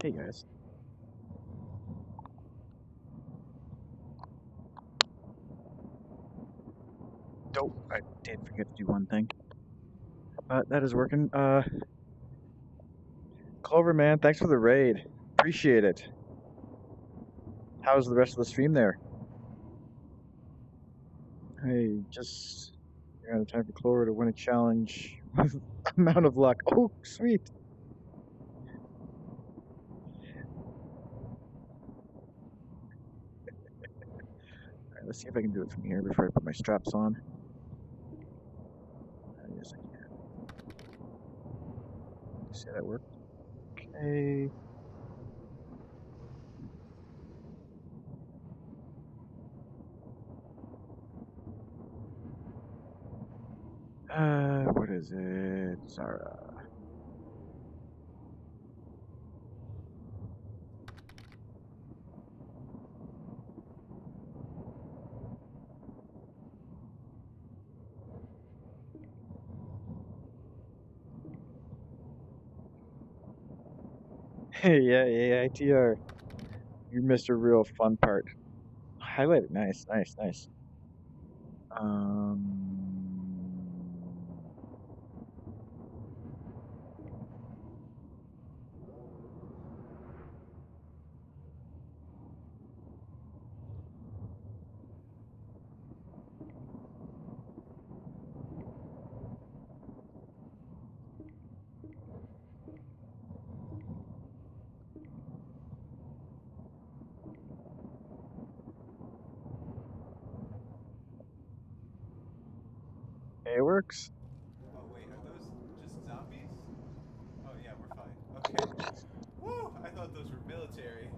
Hey guys. Oh, I did forget to do one thing. But that is working. Clover man, thanks for the raid. Appreciate it. How's the rest of the stream there? Hey, just ran out of time for Clover to win a challenge with amount of luck. Oh, sweet. Alright, let's see if I can do it from here before I put my straps on. Yes, I can. See how that worked? Okay. What is it? Zara. Hey, yeah, ITR. You missed a real fun part. Highlighted. Nice, nice, nice. It works. Oh wait, are those just zombies? Oh yeah, we're fine. Okay. Woo! I thought those were military.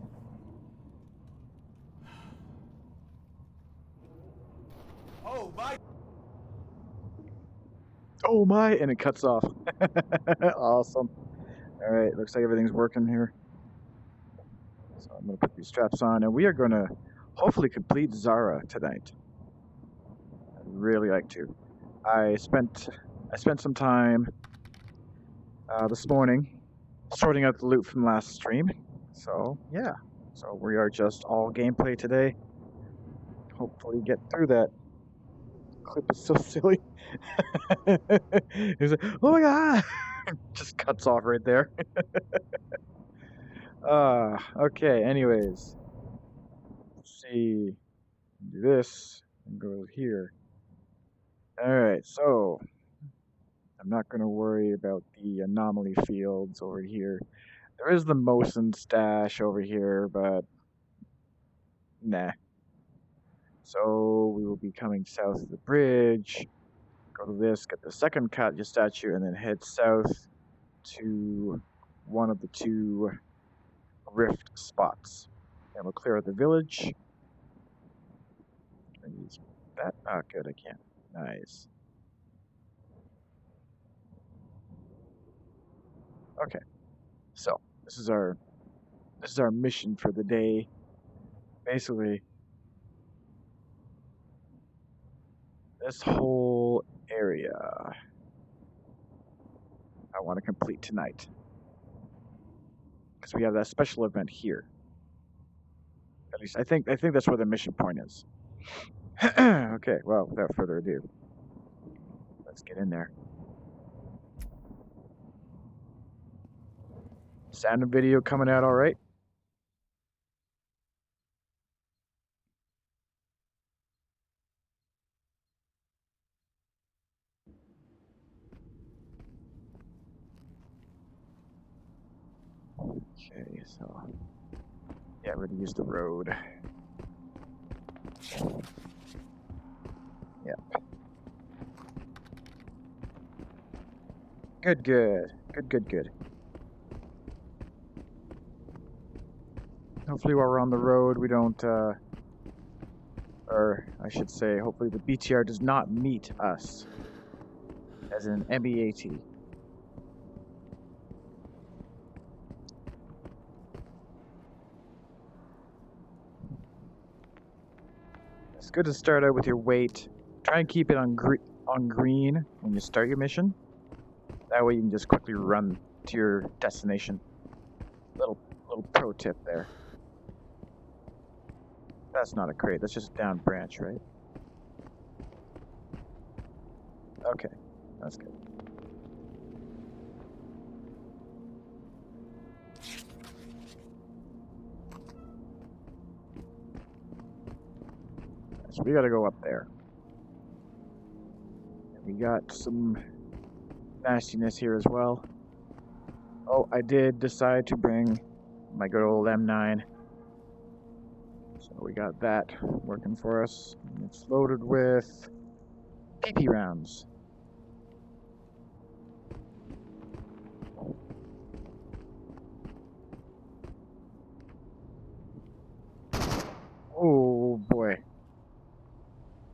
Oh my! Oh my, and it cuts off. Awesome. All right, looks like everything's working here. So I'm gonna put these straps on, and we are gonna hopefully complete Zara tonight. I'd really like to. I spent some time this morning sorting out the loot from last stream. So yeah, so we are just all gameplay today. Hopefully get through that. Clip is so silly. He's like, oh my god, just cuts off right there. Okay, anyways. Let's see. Do this and go here. Alright, so I'm not going to worry about the anomaly fields over here. There is the Mosin stash over here, but nah. So we will be coming south of the bridge, go to this, get the second Katya statue, and then head south to one of the two rift spots. And we'll clear out the village. Use that. Oh, good, I can't. Nice. Okay, so this is our mission for the day. Basically, this whole area I want to complete tonight because we have that special event here. At least I think that's where the mission point is. Okay, well, without further ado, let's get in there. Sound and video coming out all right? Okay, so yeah, we're gonna use the road. Yep. Good. Hopefully while we're on the road we don't or I should say hopefully the BTR does not meet us as in MEAT. It's good to start out with your weight. Try and keep it on green when you start your mission. That way you can just quickly run to your destination. Little Little pro tip there. That's not a crate. That's just a down branch, right? Okay, that's good. So we gotta go up there. We got some nastiness here as well. Oh, I did decide to bring my good old M9. So we got that working for us. It's loaded with PP rounds. Oh boy.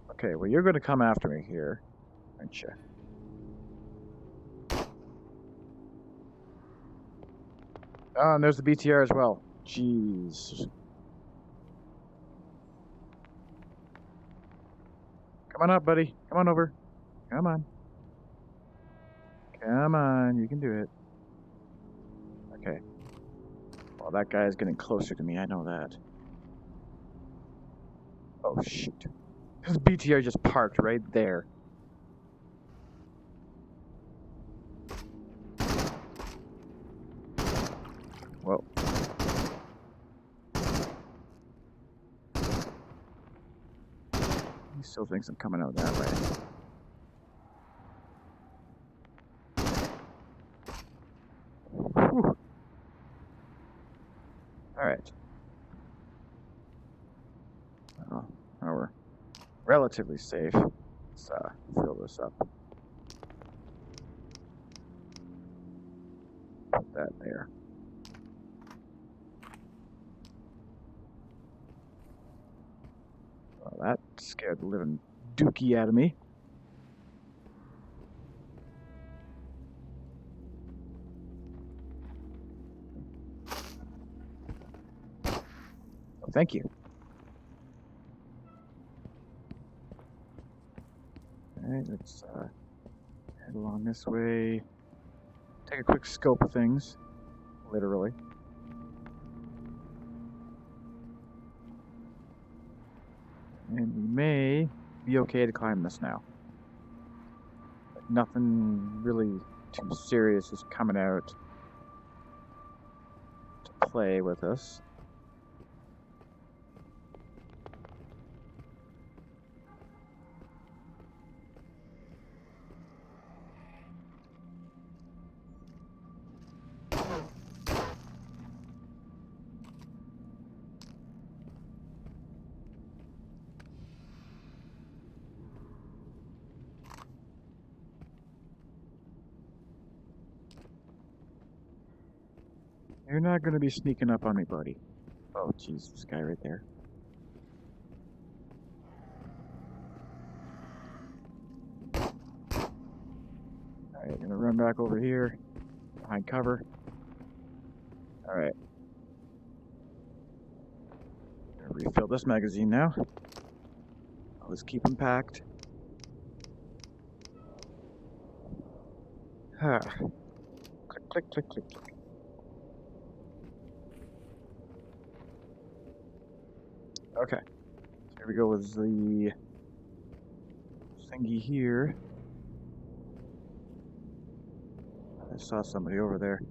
Okay, well you're going to come after me here, aren't you? Oh, and there's the BTR as well. Jeez. Come on up, buddy. Come on over. Come on. Come on, you can do it. Okay. Well, that guy is getting closer to me, I know that. Oh, shoot. This BTR just parked right there. Whoa. He still thinks I'm coming out that way. Whew. Alright. Oh, now we're relatively safe. Let's fill this up. Put that there. Well, that scared the living dookie out of me. Oh, thank you. Alright, let's head along this way. Take a quick scope of things. Literally. And we may be okay to climb this now. Like nothing really too serious is coming out to play with us. You're not going to be sneaking up on me, buddy. Oh, jeez, this guy right there. Alright, gonna run back over here, behind cover. Alright. Gonna refill this magazine now. Let's keep them packed. Ah. Click, click, click, click, click. Okay. Here we go with the thingy here. I saw somebody over there.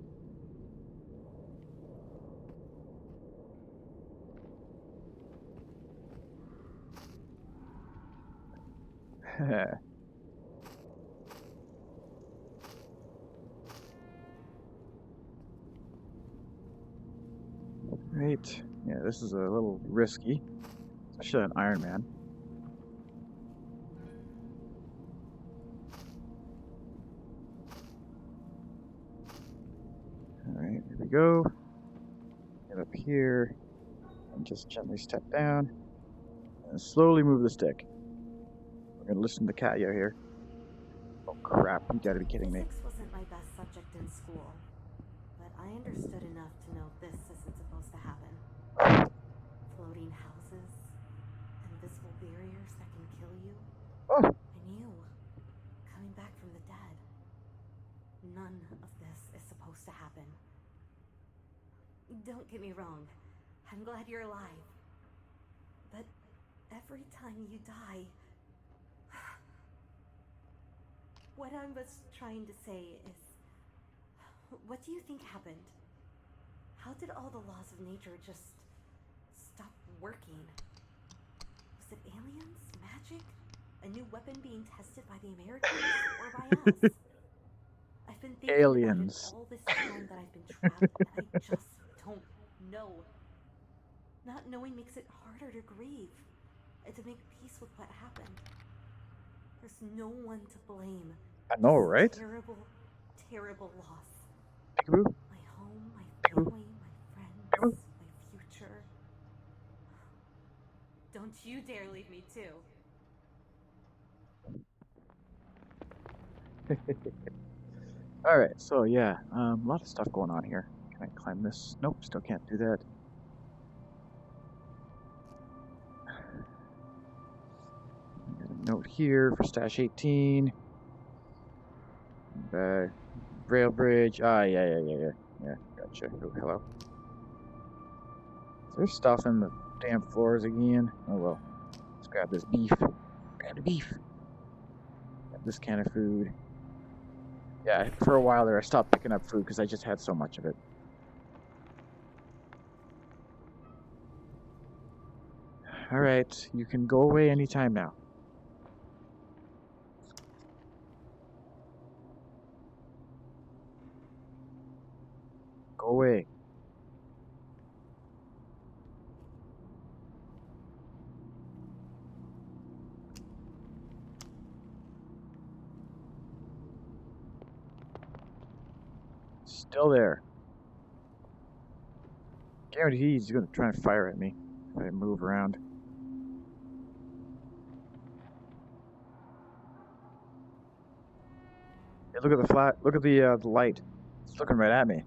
Right. Yeah, this is a little risky. Especially an Ironman. Alright, here we go. Get up here. And just gently step down. And slowly move the stick. We're gonna listen to Katya here. Oh crap, you gotta be kidding me. Physics wasn't my best subject in school, but I understood enough to know this isn't supposed to happen. Floating houses, invisible barriers that can kill you. Oh! And you, coming back from the dead. None of this is supposed to happen. Don't get me wrong. I'm glad you're alive. But every time you die... What I was trying to say is... What do you think happened? How did all the laws of nature just stop working? Was it aliens? Magic? A new weapon being tested by the Americans? Or by us? I've been thinking about it Aliens. all this time that I've been trapped, and I just don't know. Not knowing makes it harder to grieve and to make peace with what happened. There's no one to blame. I know, Just right? terrible, terrible loss. Peekaboo. My home, my Peekaboo. family, my friends, Peekaboo. my future. Don't you dare leave me too. Alright, so yeah, a lot of stuff going on here. Can I climb this? Nope, still can't do that. Got a note here for stash 18. Rail bridge. Ah, yeah, gotcha. Oh, hello. Is there stuff in the damn floors again? Oh well. Let's grab this beef. Grab the beef. Grab this can of food. Yeah, for a while there I stopped picking up food because I just had so much of it. Alright, you can go away anytime now. Go away. Still there. Guarantee he's gonna try and fire at me if I move around. Hey, look at the flat. Look at the light. It's looking right at me.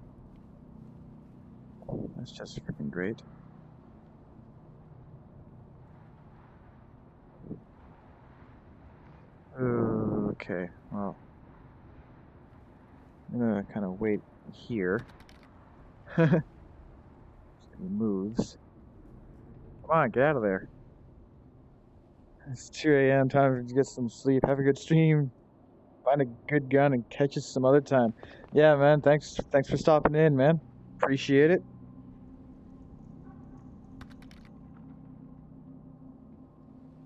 That's just freaking great. Okay, well, I'm gonna kind of wait here. He moves. Come on, get out of there. It's 2 a.m. Time to get some sleep. Have a good stream. Find a good gun and catch us some other time. Yeah, man. Thanks for stopping in, man. Appreciate it.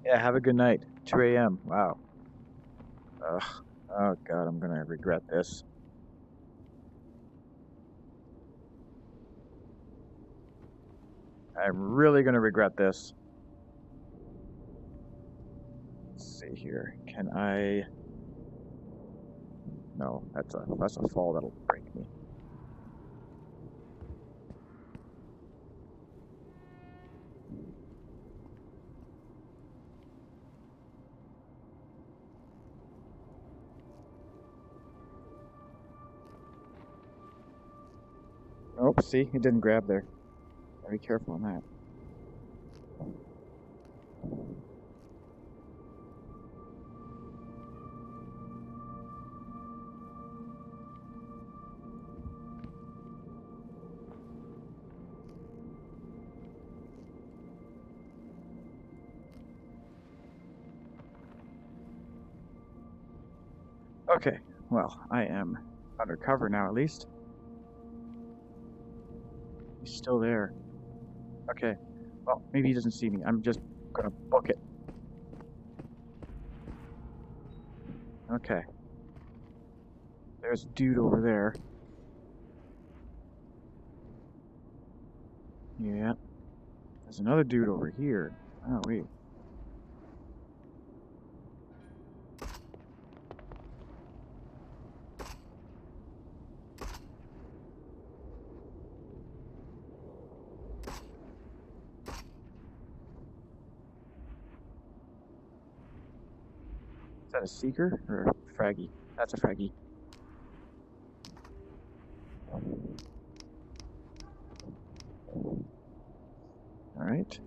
Yeah, have a good night. 2 a.m. Wow. Ugh. Oh God, I'm gonna regret this. I'm really gonna regret this. Let's see here. Can I? No, that's a fall that'll break me. Nope, see, it didn't grab there. Gotta be careful on that. Okay, well, I am undercover now at least. He's still there. Okay, well, maybe he doesn't see me. I'm just gonna book it. Okay. There's a dude over there. Yeah. There's another dude over here. Oh, wait. Is that a seeker or a fraggy? That's a fraggy. Alright.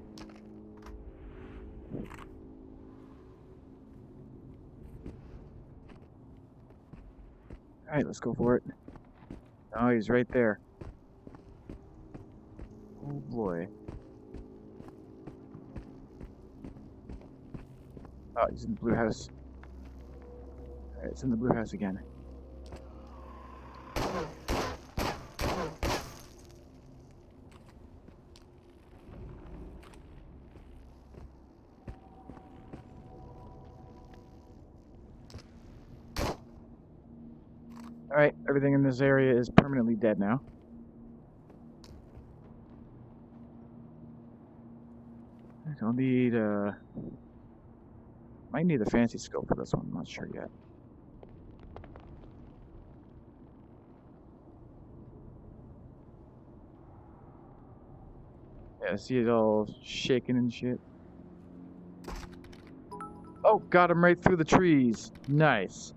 Alright, let's go for it. Oh, he's right there. boy. Oh, he's in the blue house. Alright, it's in the blue house again. Alright, everything in this area is permanently dead now. I don't need, might need a fancy scope for this one, I'm not sure yet. Yeah, see it all shaking and shit. Oh, got him right through the trees. Nice.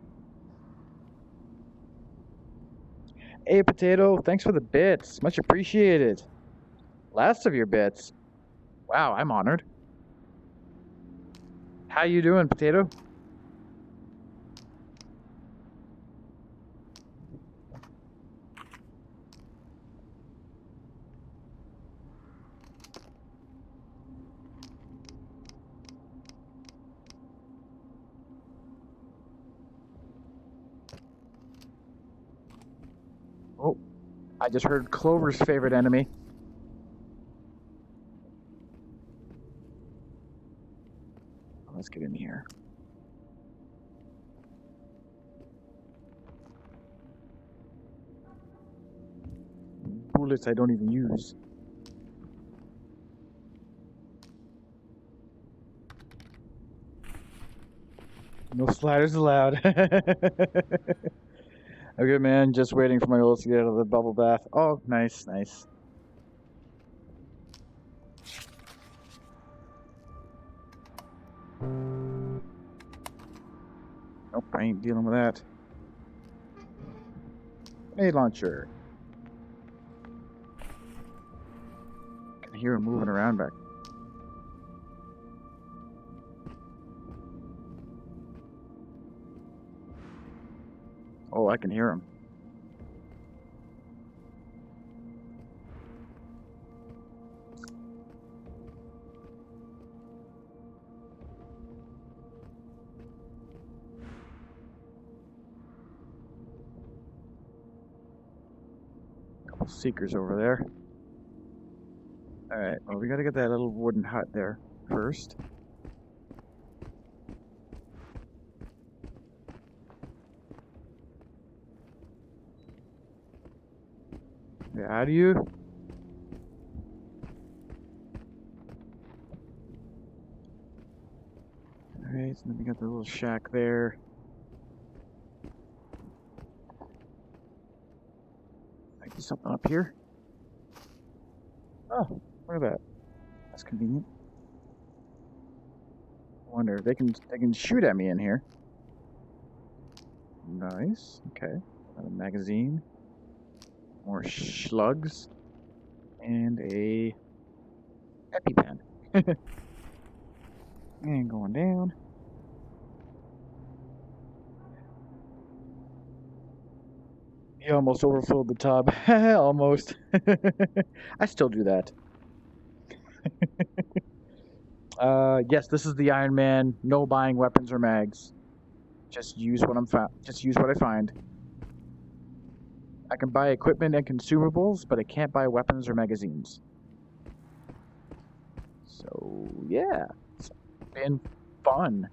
Hey, Potato, thanks for the bits. Much appreciated. Last of your bits. Wow, I'm honored. How you doing, Potato? Oh, I just heard Clover's favorite enemy. Let's get in here. Bullets I don't even use. No sliders allowed. Okay, man, just waiting for my ult to get out of the bubble bath. Oh, nice, nice. Nope, I ain't dealing with that. Grenade launcher. I can hear him moving around back. Oh, I can hear him. Couple seekers over there. Alright, well, we gotta get that little wooden hut there first. Yeah, how do you? Alright, so then we got the little shack there. Might be something up here. Oh, look at that. That's convenient. I wonder if they can shoot at me in here. Nice. Okay. Got a magazine. More slugs. And a EpiPen. And going down. He almost overfilled the tub. Almost. I still do that. Yes, this is the Ironman. No buying weapons or mags. Just use what Just use what I find. I can buy equipment and consumables, but I can't buy weapons or magazines. So yeah, it's been fun.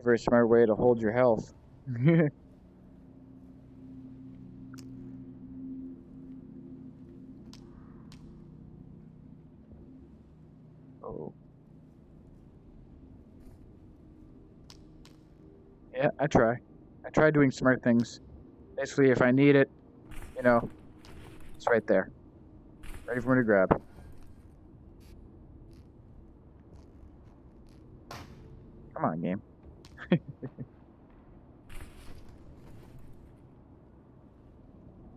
Very smart way to hold your health. Oh. Yeah, I try. I try doing smart things. Basically, if I need it, you know, it's right there. Ready for me to grab. Come on, game.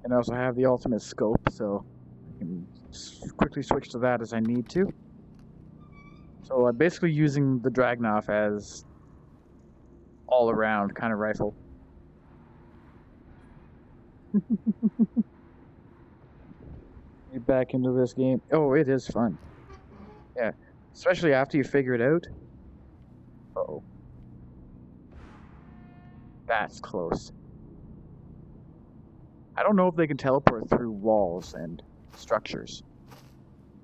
And I also have the ultimate scope, so I can quickly switch to that as I need to. So I'm basically using the Dragunov as all-around kind of rifle. Get back into this game. Oh, it is fun. Yeah, especially after you figure it out. Uh-oh. That's close. I don't know if they can teleport through walls and structures.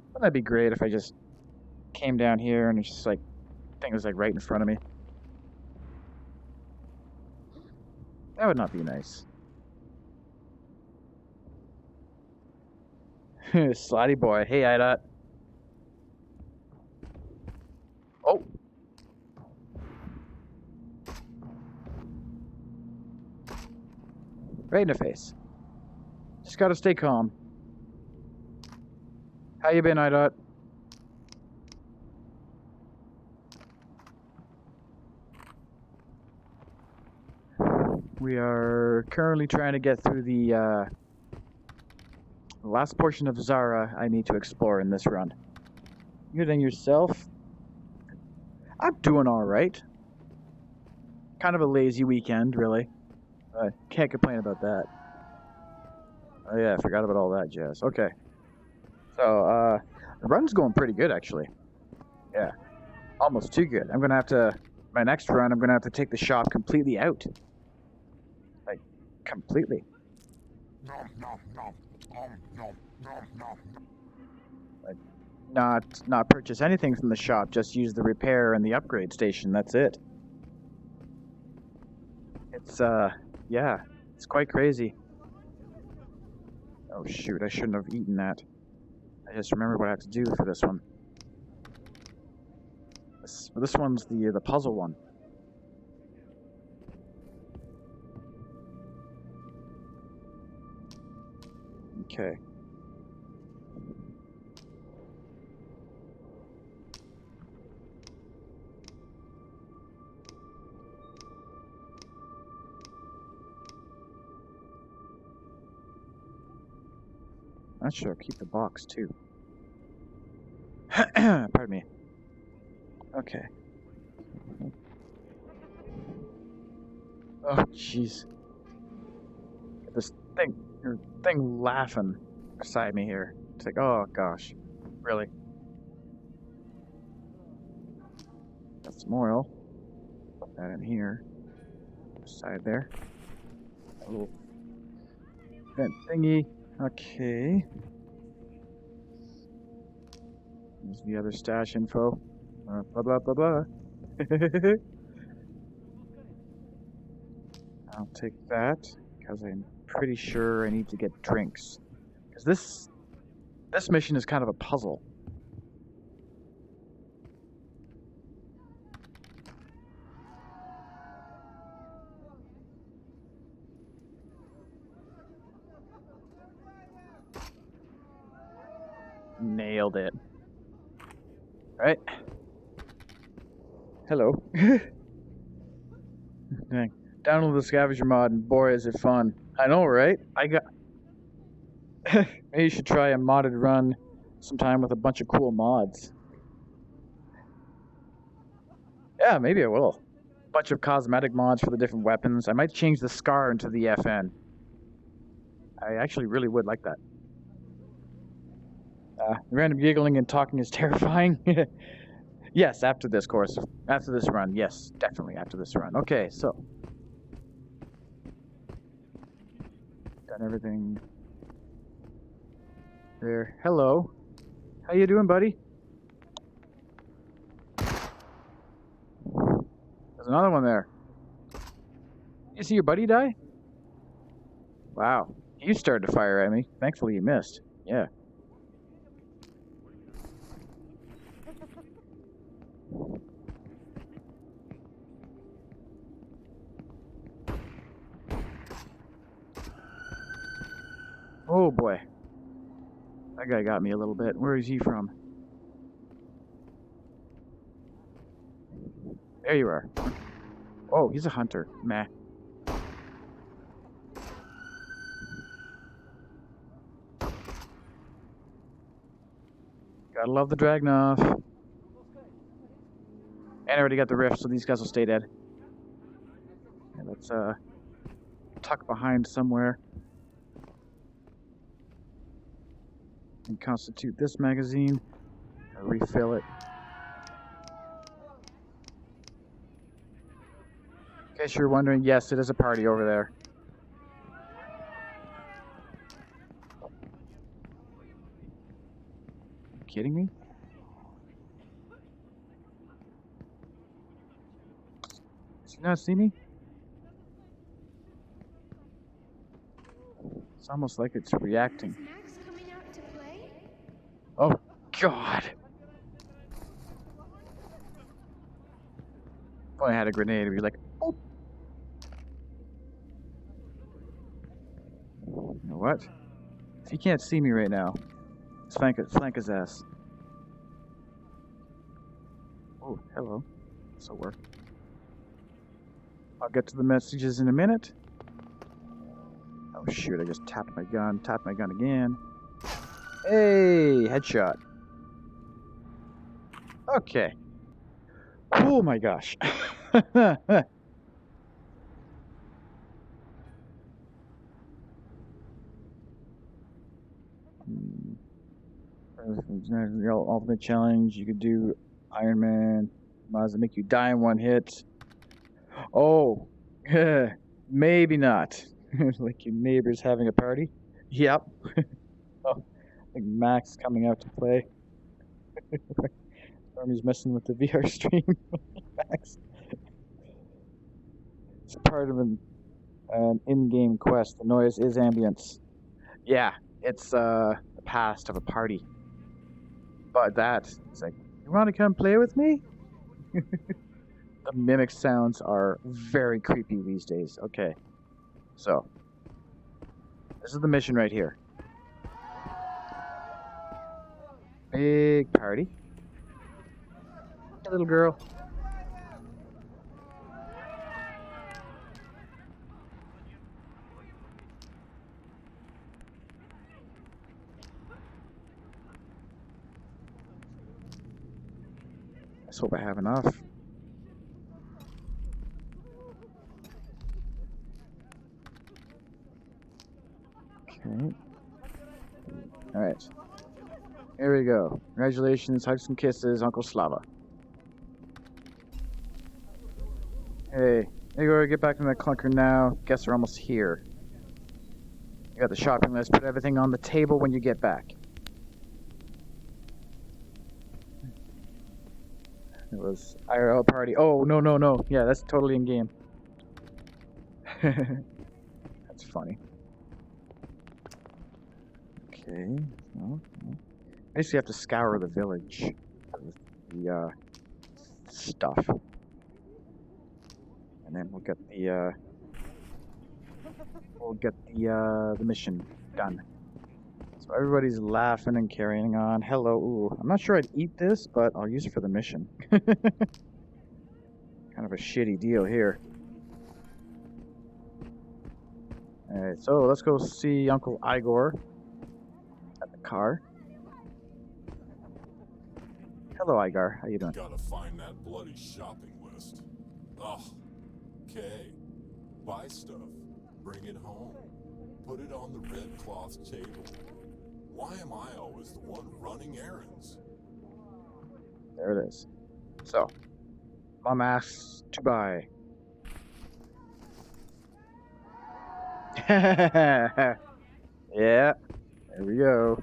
Wouldn't that be great if I just came down here and it's just like, thing was like right in front of me? That would not be nice. Slotty boy. Hey, Ida. Oh. Right in the face. Just gotta stay calm. How you been, Ida? We are currently trying to get through the last portion of Zara I need to explore in this run. You than yourself? I'm doing alright. Kind of a lazy weekend, really. Can't complain about that. Oh yeah, I forgot about all that jazz. Okay. So, the run's going pretty good, actually. Yeah. Almost too good. I'm gonna have to... My next run, I'm gonna have to take the shop completely out. Like, completely. Like, not purchase anything from the shop, just use the repair and the upgrade station, that's it. It's, yeah, it's quite crazy. Oh shoot, I shouldn't have eaten that. I just remembered what I have to do for this one. This one's the puzzle one. Okay. That should keep the box too. Pardon me. Okay. Oh jeez. This thing laughing beside me here. It's like, oh gosh, really? Got some oil. Put that in here. Side there. A little vent thingy. Okay. There's the other stash info. Blah blah blah blah. I'll take that because I'm pretty sure I need to get drinks. Because this mission is kind of a puzzle. Nailed it. Right. Hello. Dang. Download the scavenger mod and boy is it fun. I know, right? Maybe you should try a modded run sometime with a bunch of cool mods. Yeah, maybe I will. Bunch of cosmetic mods for the different weapons. I might change the scar into the FN. I actually really would like that. Random giggling and talking is terrifying. Yes, after this course. After this run. Yes, definitely after this run. Okay, so. Done everything. There. Hello. How you doing, buddy? There's another one there. You see your buddy die? Wow. You started to fire at me. Thankfully you missed. Yeah. Oh boy. That guy got me a little bit. Where is he from? There you are. Oh, he's a hunter. Meh. Gotta love the Dragnov. And I already got the rift, so these guys will stay dead. Okay, let's tuck behind somewhere. and constitute this magazine. Refill it. In case you're wondering, yes, it is a party over there. Are you kidding me? Does he not see me? It's almost like it's reacting. Is Max coming out to play? Oh, God. If I had a grenade, it'd be like, oh. You know what? If he can't see me right now, flank his ass. Oh, hello. This'll work. I'll get to the messages in a minute. Oh shoot, I just tapped my gun again. Hey, headshot. Okay. Oh my gosh. The ultimate challenge, you could do Ironman. Might as well make you die in one hit. Oh, maybe not. Like your neighbor's having a party. Yep. Oh, I think Max coming out to play. Stormy's messing with the VR stream. Max. It's part of an in-game quest. The noise is ambience. Yeah, it's the past of a party. But it's like, you want to come play with me? The mimic sounds are very creepy these days. Okay, so this is the mission right here. Big party. Hey, little girl. Let's hope I have enough. Okay. Alright. Here we go. Congratulations, hugs and kisses, Uncle Slava. Hey, Igor, get back in that clunker now. Guess we're almost here. You got the shopping list, put everything on the table when you get back. It was IRL party. Oh, no. Yeah, that's totally in game. That's funny. Okay. No. Basically, you have to scour the village of the stuff, and then we'll get the mission done. So everybody's laughing and carrying on. Hello. Ooh, I'm not sure I'd eat this, but I'll use it for the mission. Kind of a shitty deal here. Alright, so let's go see Uncle Igor at the car. Hello, Igor. How you doing? Gotta find that bloody shopping list. Ugh. Okay. Buy stuff. Bring it home. Put it on the red cloth table. Why am I always the one running errands? There it is. So, Mom asks to buy. Yeah, there we go.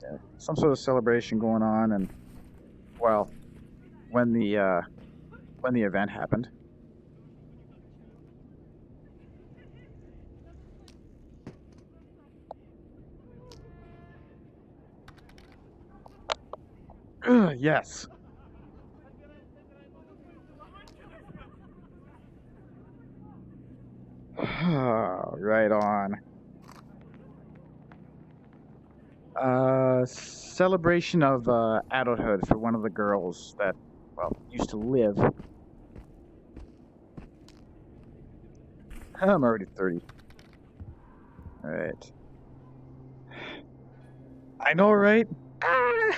Yeah, some sort of celebration going on, and well, when the event happened. Yes. Right on. Celebration of adulthood for one of the girls that, well, used to live. I'm already 30. Alright. I know, right? Ah!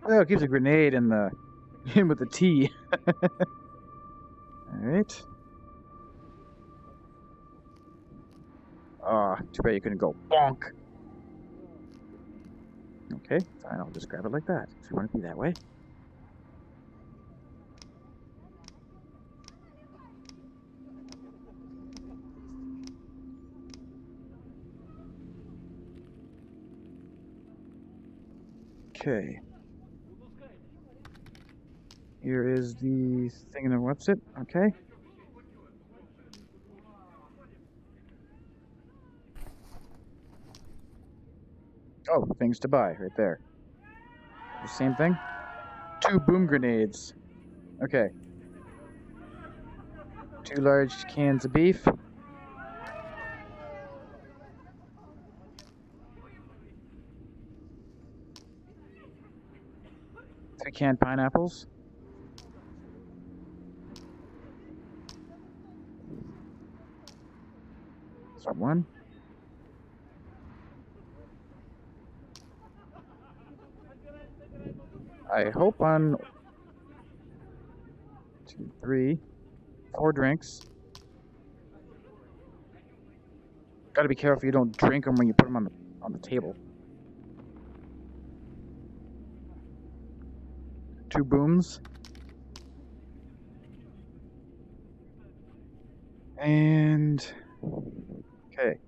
Oh, it gives a grenade in the in with the T. Alright. Ah, too bad you couldn't go bonk. Okay, fine, I'll just grab it like that. If you want it to be that way. Okay. Here is the thing that what's it? Okay. Oh, things to buy right there. The same thing. 2 boom grenades. Okay. 2 large cans of beef. 3 canned pineapples. So 1. I hope on 2, 3, 4 drinks. Gotta be careful you don't drink them when you put them on the table. 2 booms. And okay.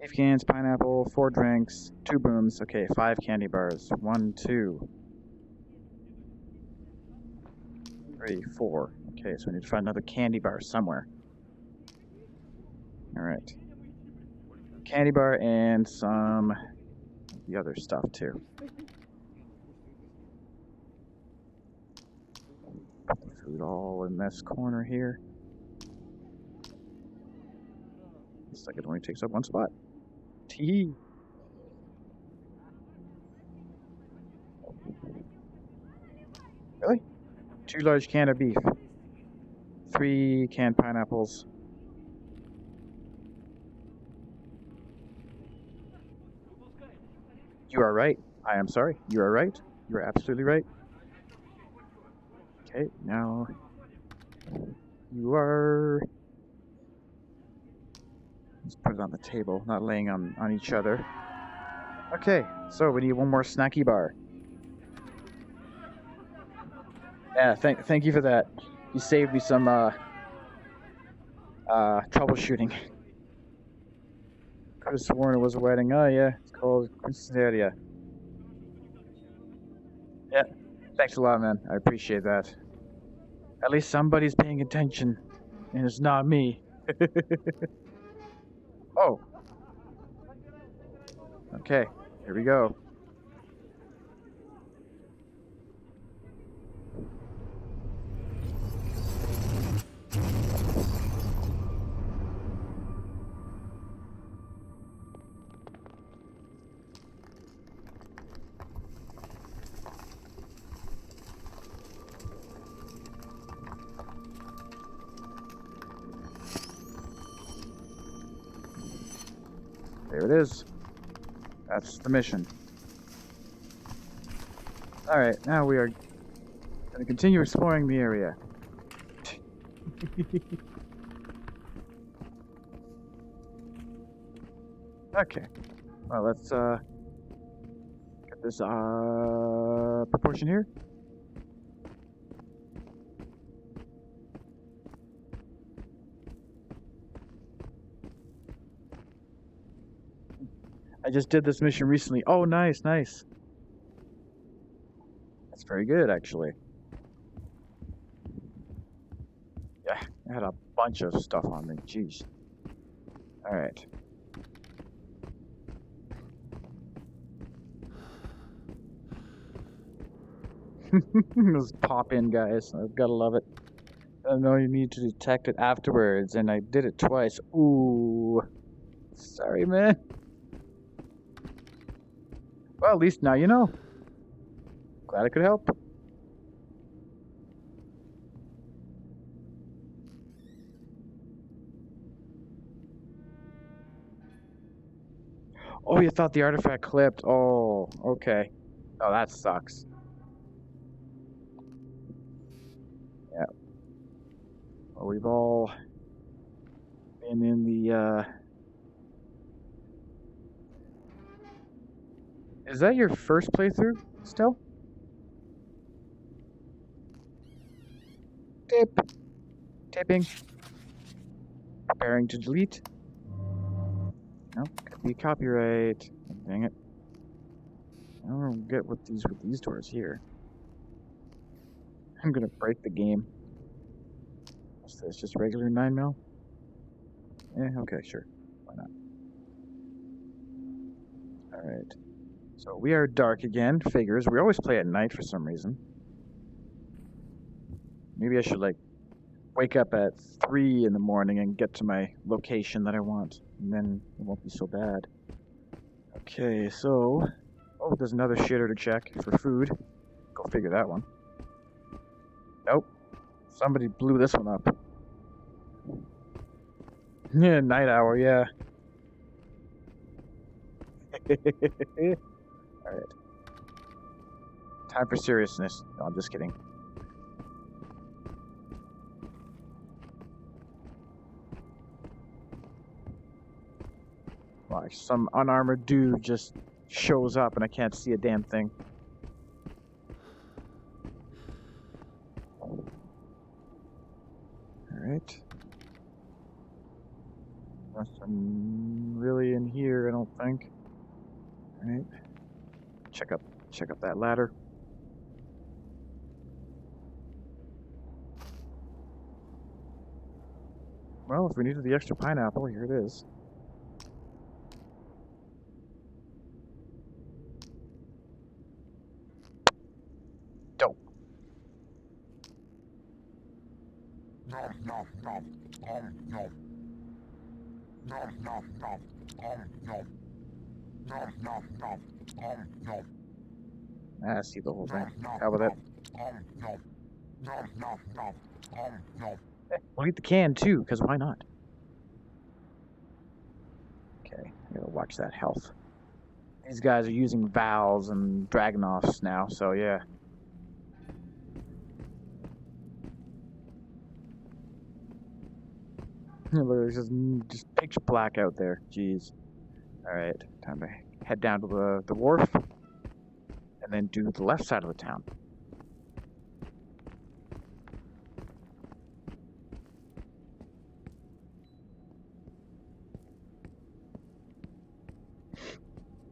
5 cans, pineapple, 4 drinks, 2 booms. Okay, 5 candy bars. 1, 2, 3, 4. Okay, so we need to find another candy bar somewhere. Alright. Candy bar and some of the other stuff too. Put the food all in this corner here. Looks like it only takes up 1 spot. Tee. Really? 2 large cans of beef. 3 canned pineapples. You are right. I am sorry. You are right. You are absolutely right. Okay, now you are. Let's put it on the table, not laying on each other. Okay, so we need 1 more snacky bar. Yeah, thank you for that. You saved me some troubleshooting. Could have sworn it was a wedding. Oh yeah, it's called Quinceañera. Yeah, thanks a lot, man. I appreciate that. At least somebody's paying attention, and it's not me. Oh. Okay, here we go. There it is. That's the mission. Alright, now we are going to continue exploring the area. Okay. Well, let's get this proportion here. I just did this mission recently. Oh, nice, nice. That's very good, actually. Yeah, I had a bunch of stuff on me. Jeez. Alright. Those pop-in guys. I've gotta love it. I know you need to detect it afterwards, and I did it twice. Ooh. Sorry, man. Well, at least now you know. Glad I could help. Oh, you thought the artifact clipped. Oh, okay. Oh, that sucks. Well, we've all been in the, Is that your first playthrough, still? Tip. Tipping. Preparing to delete. No, could be copyright. Dang it. I don't get what these with these doors here. I'm gonna break the game. What's this? Just regular 9mm? Okay, sure. Why not? Alright. So we are dark again. Figures. We always play at night for some reason. Maybe I should, like, wake up at 3 in the morning and get to my location that I want. And then it won't be so bad. Okay, so... Oh, there's another shitter to check for food. Go figure that one. Nope. Somebody blew this one up. Yeah, night hour, yeah. Alright. Time for seriousness. No, I'm just kidding. Like some unarmored dude just shows up and I can't see a damn thing. Alright. Nothing really in here, I don't think. Alright. Check up that ladder. Well, if we needed the extra pineapple, here it is. Dope. I see the whole thing. How about that? We'll eat the can too, because why not? Okay, I gotta watch that health. These guys are using valves and Dragonoffs now, so yeah. Look, it's just pitch black out there. Jeez. Alright, time to head down to the wharf, and then do the left side of the town.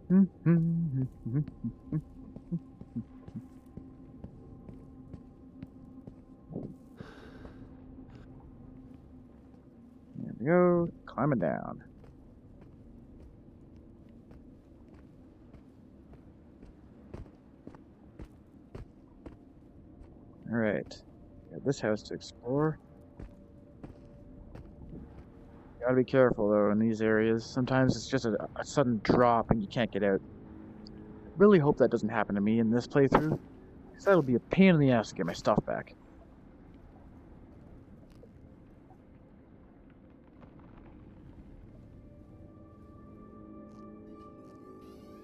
There we go, climbing down. Alright, got this house to explore. Gotta be careful though in these areas. Sometimes it's just a sudden drop and you can't get out. Really hope that doesn't happen to me in this playthrough, because that'll be a pain in the ass to get my stuff back.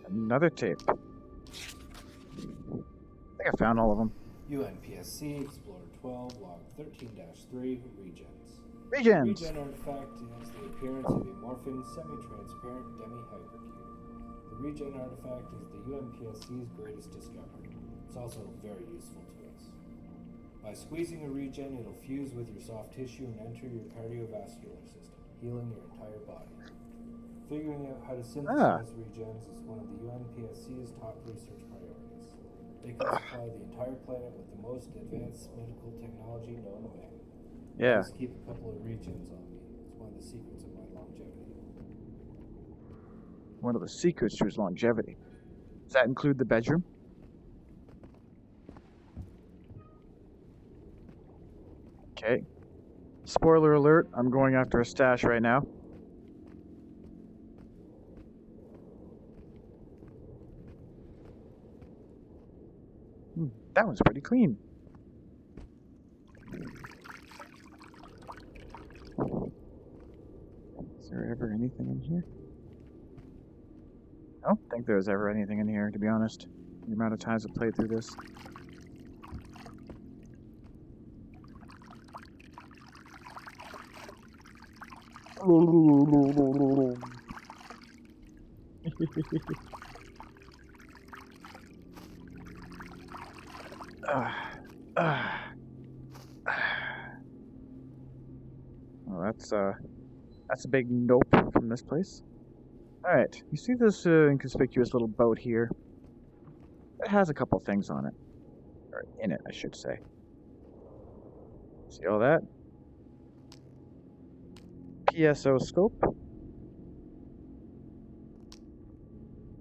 Another tape. I think I found all of them. UNPSC Explorer 12 log 13-3 Regens. Regens! Regen artifact is the appearance of a morphing semi-transparent demi-hypercube. The Regen artifact is the UNPSC's greatest discovery. It's also very useful to us. By squeezing a Regen, it'll fuse with your soft tissue and enter your cardiovascular system, healing your entire body. Figuring out how to synthesize Regens is one of the UNPSC's top research priorities. They can supply the entire planet with the most advanced medical technology known to man. Yeah. Just keep a couple of Regens on me. It's one of the secrets of my longevity. One of the secrets to his longevity. Does that include the bedroom? Okay. Spoiler alert, I'm going after a stash right now. That one's pretty clean. Is there ever anything in here? I don't think there's ever anything in here, to be honest. The amount of times I've played through this. Ah, ah, ah. Well, that's a big nope from this place. All right, you see this inconspicuous little boat here? It has a couple things on it, or in it, I should say. See all that? PSO scope,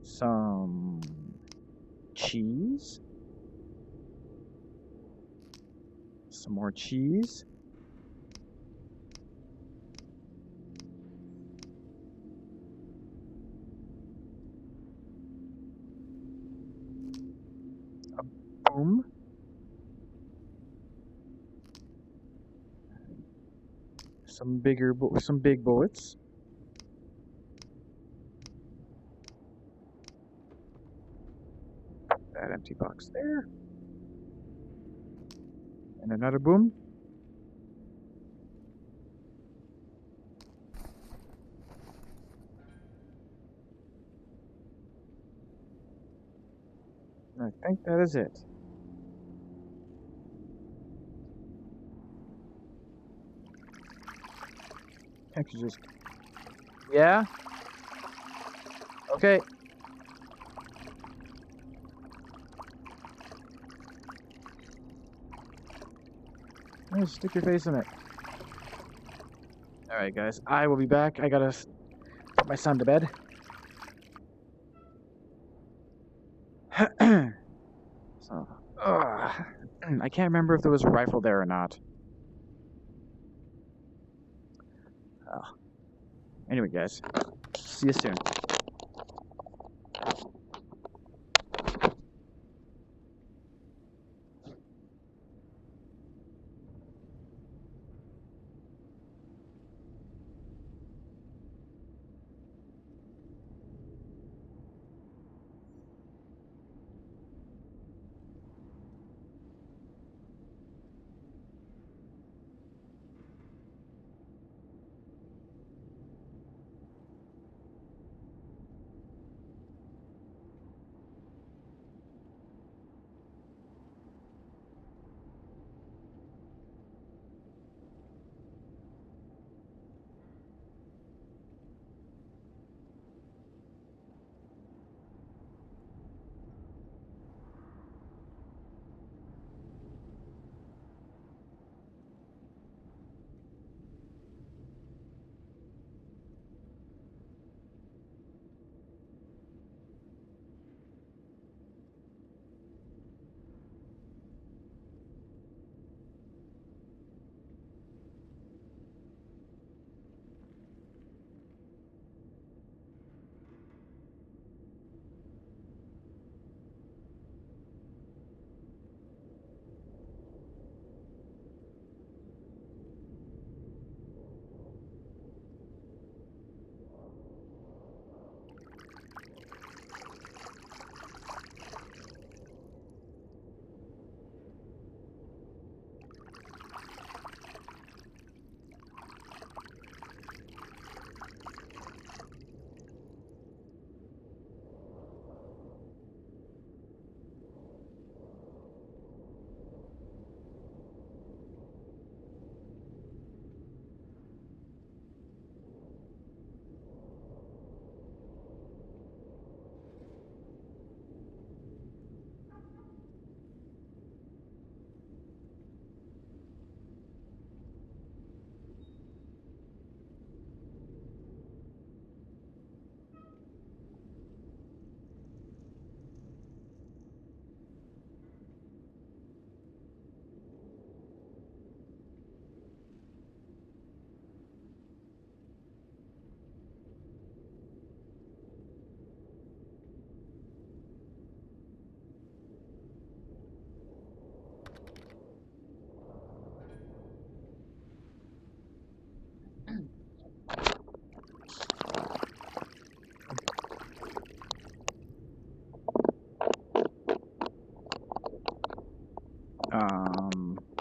some cheese, some more cheese, boom, some big bullets, that empty box there, and another boom. And I think that is it. Can't you just... Yeah? Okay. Yeah, stick your face in it. Alright, guys. I will be back. I gotta put my son to bed. So, I can't remember if there was a rifle there or not. Oh. Anyway, guys. See you soon.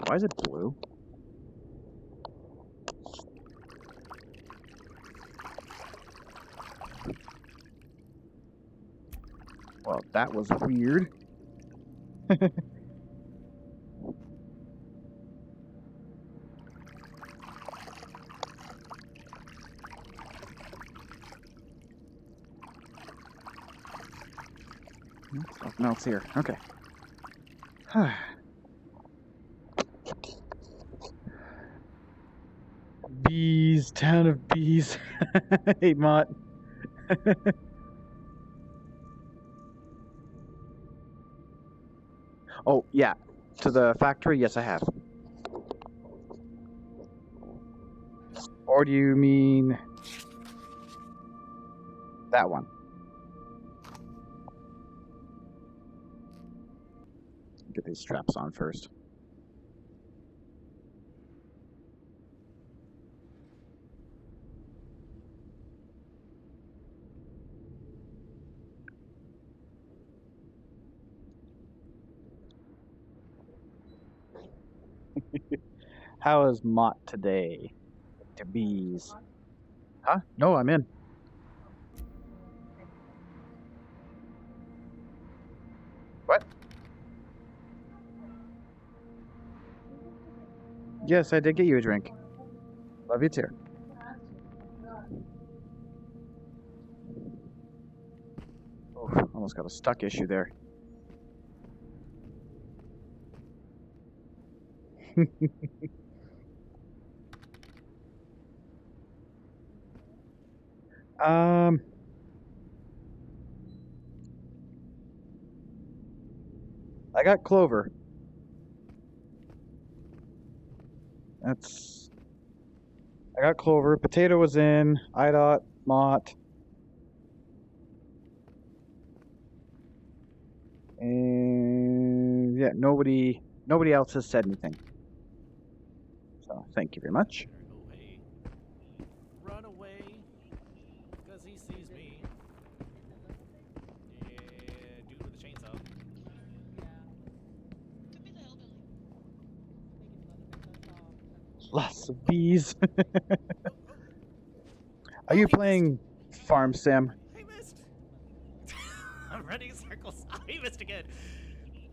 Why is it blue? That was weird. Nothing else here. Okay. Bees, town of bees. Hey, Mott. Oh, yeah. To the factory? Yes, I have. Or do you mean that one? Get these straps on first. How is Mott today? To bees. Huh? No, I'm in. What? Yes, I did get you a drink. Love you too. Oh, almost got a stuck issue there. um, I got Clover. I got Clover. Potato was in. IDOT, Mott. And yeah, nobody else has said anything. So thank you very much. Away. Run away. Because he sees me. Yeah, dude with the chainsaw. Lots of bees. Are you playing Farm Sim? I missed. I'm running in circles. I missed again.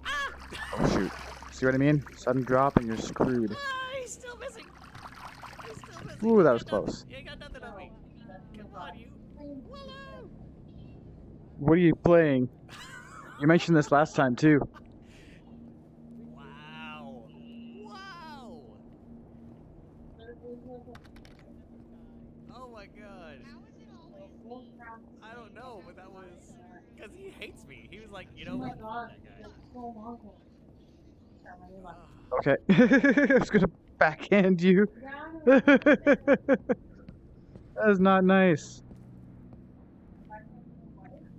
Ah! Oh shoot. See what I mean? Sudden drop and you're screwed. He's still missing. He's still missing. Ooh, that was close. You ain't got nothing on me. Come on, you. Willow. What are you playing? You mentioned this last time too. Wow. Wow. Oh my god. I don't know, but that was because he hates me. He was like, you know, that guy. Okay. I was gonna backhand you. That is not nice.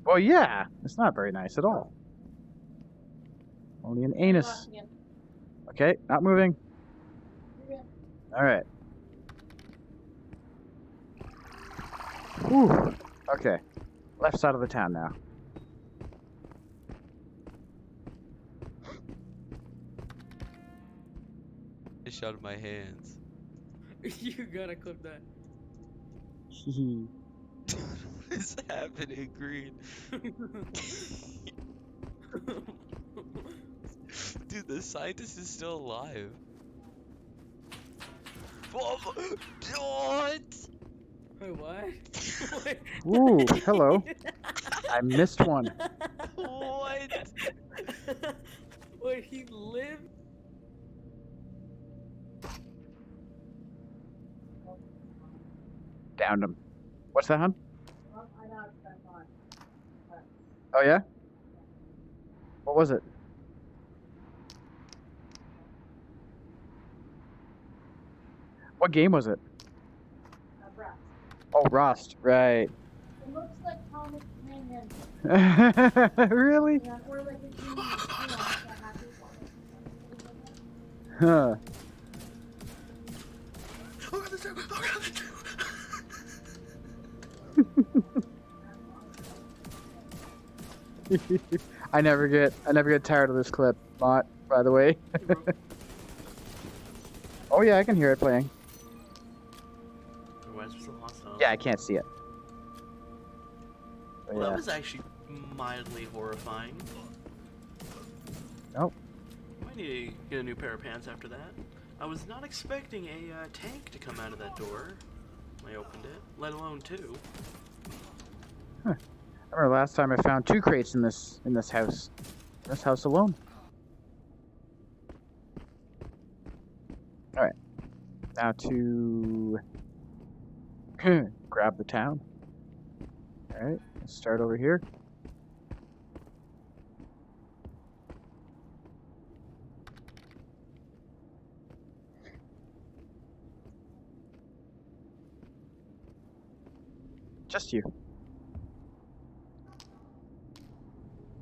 Well, yeah, it's not very nice at all. Only an anus. Okay, not moving. Alright. Whew. Okay. Left side of the town now. Fish out of my hands. You gotta clip that. What is happening, Green? Dude, the scientist is still alive. What? Wait, what? Wait. Ooh, hello. I missed one. What? Wait, he lived? Downed him. What's that, hon? Oh, yeah? What was it? What game was it? Oh, Rust, right. It looks like Thomas Mann. Really? Yeah, or like a game that happy Huh. Oh god, the two! Oh god, the two! I never get tired of this clip, Mott, by the way. Oh yeah, I can hear it playing. Why is it so hostile? Yeah, I can't see it. But Well, yeah. that was actually mildly horrifying. Oh. Might need to get a new pair of pants after that. I was not expecting a tank to come out of that door. I opened it, let alone two. Huh. I remember last time I found 2 crates in this house. This house alone. All right. Now to grab the town. All right. Let's start over here. Just you.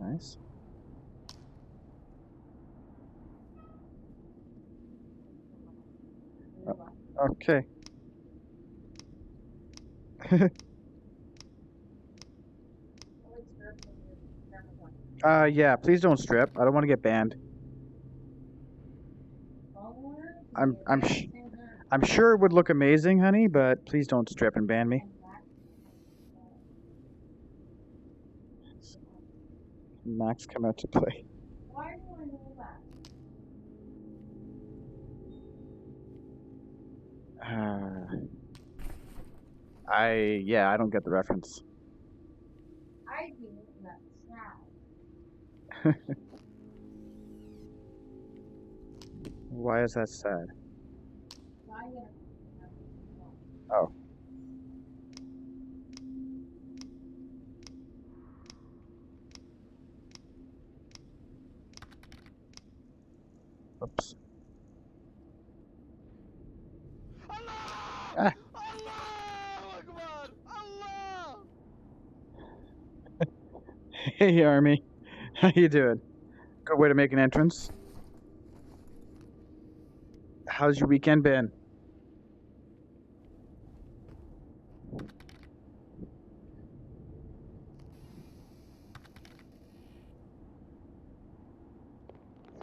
Nice. Okay. Yeah, please don't strip. I don't want to get banned. I'm sure it would look amazing, honey, but please don't strip and ban me. Max come out to play. Why do I know that? I don't get the reference. I do, that's sad. Why is that sad? Why Oh. Oops. Ah. Hey, Army. How you doing? Good way to make an entrance. How's your weekend been?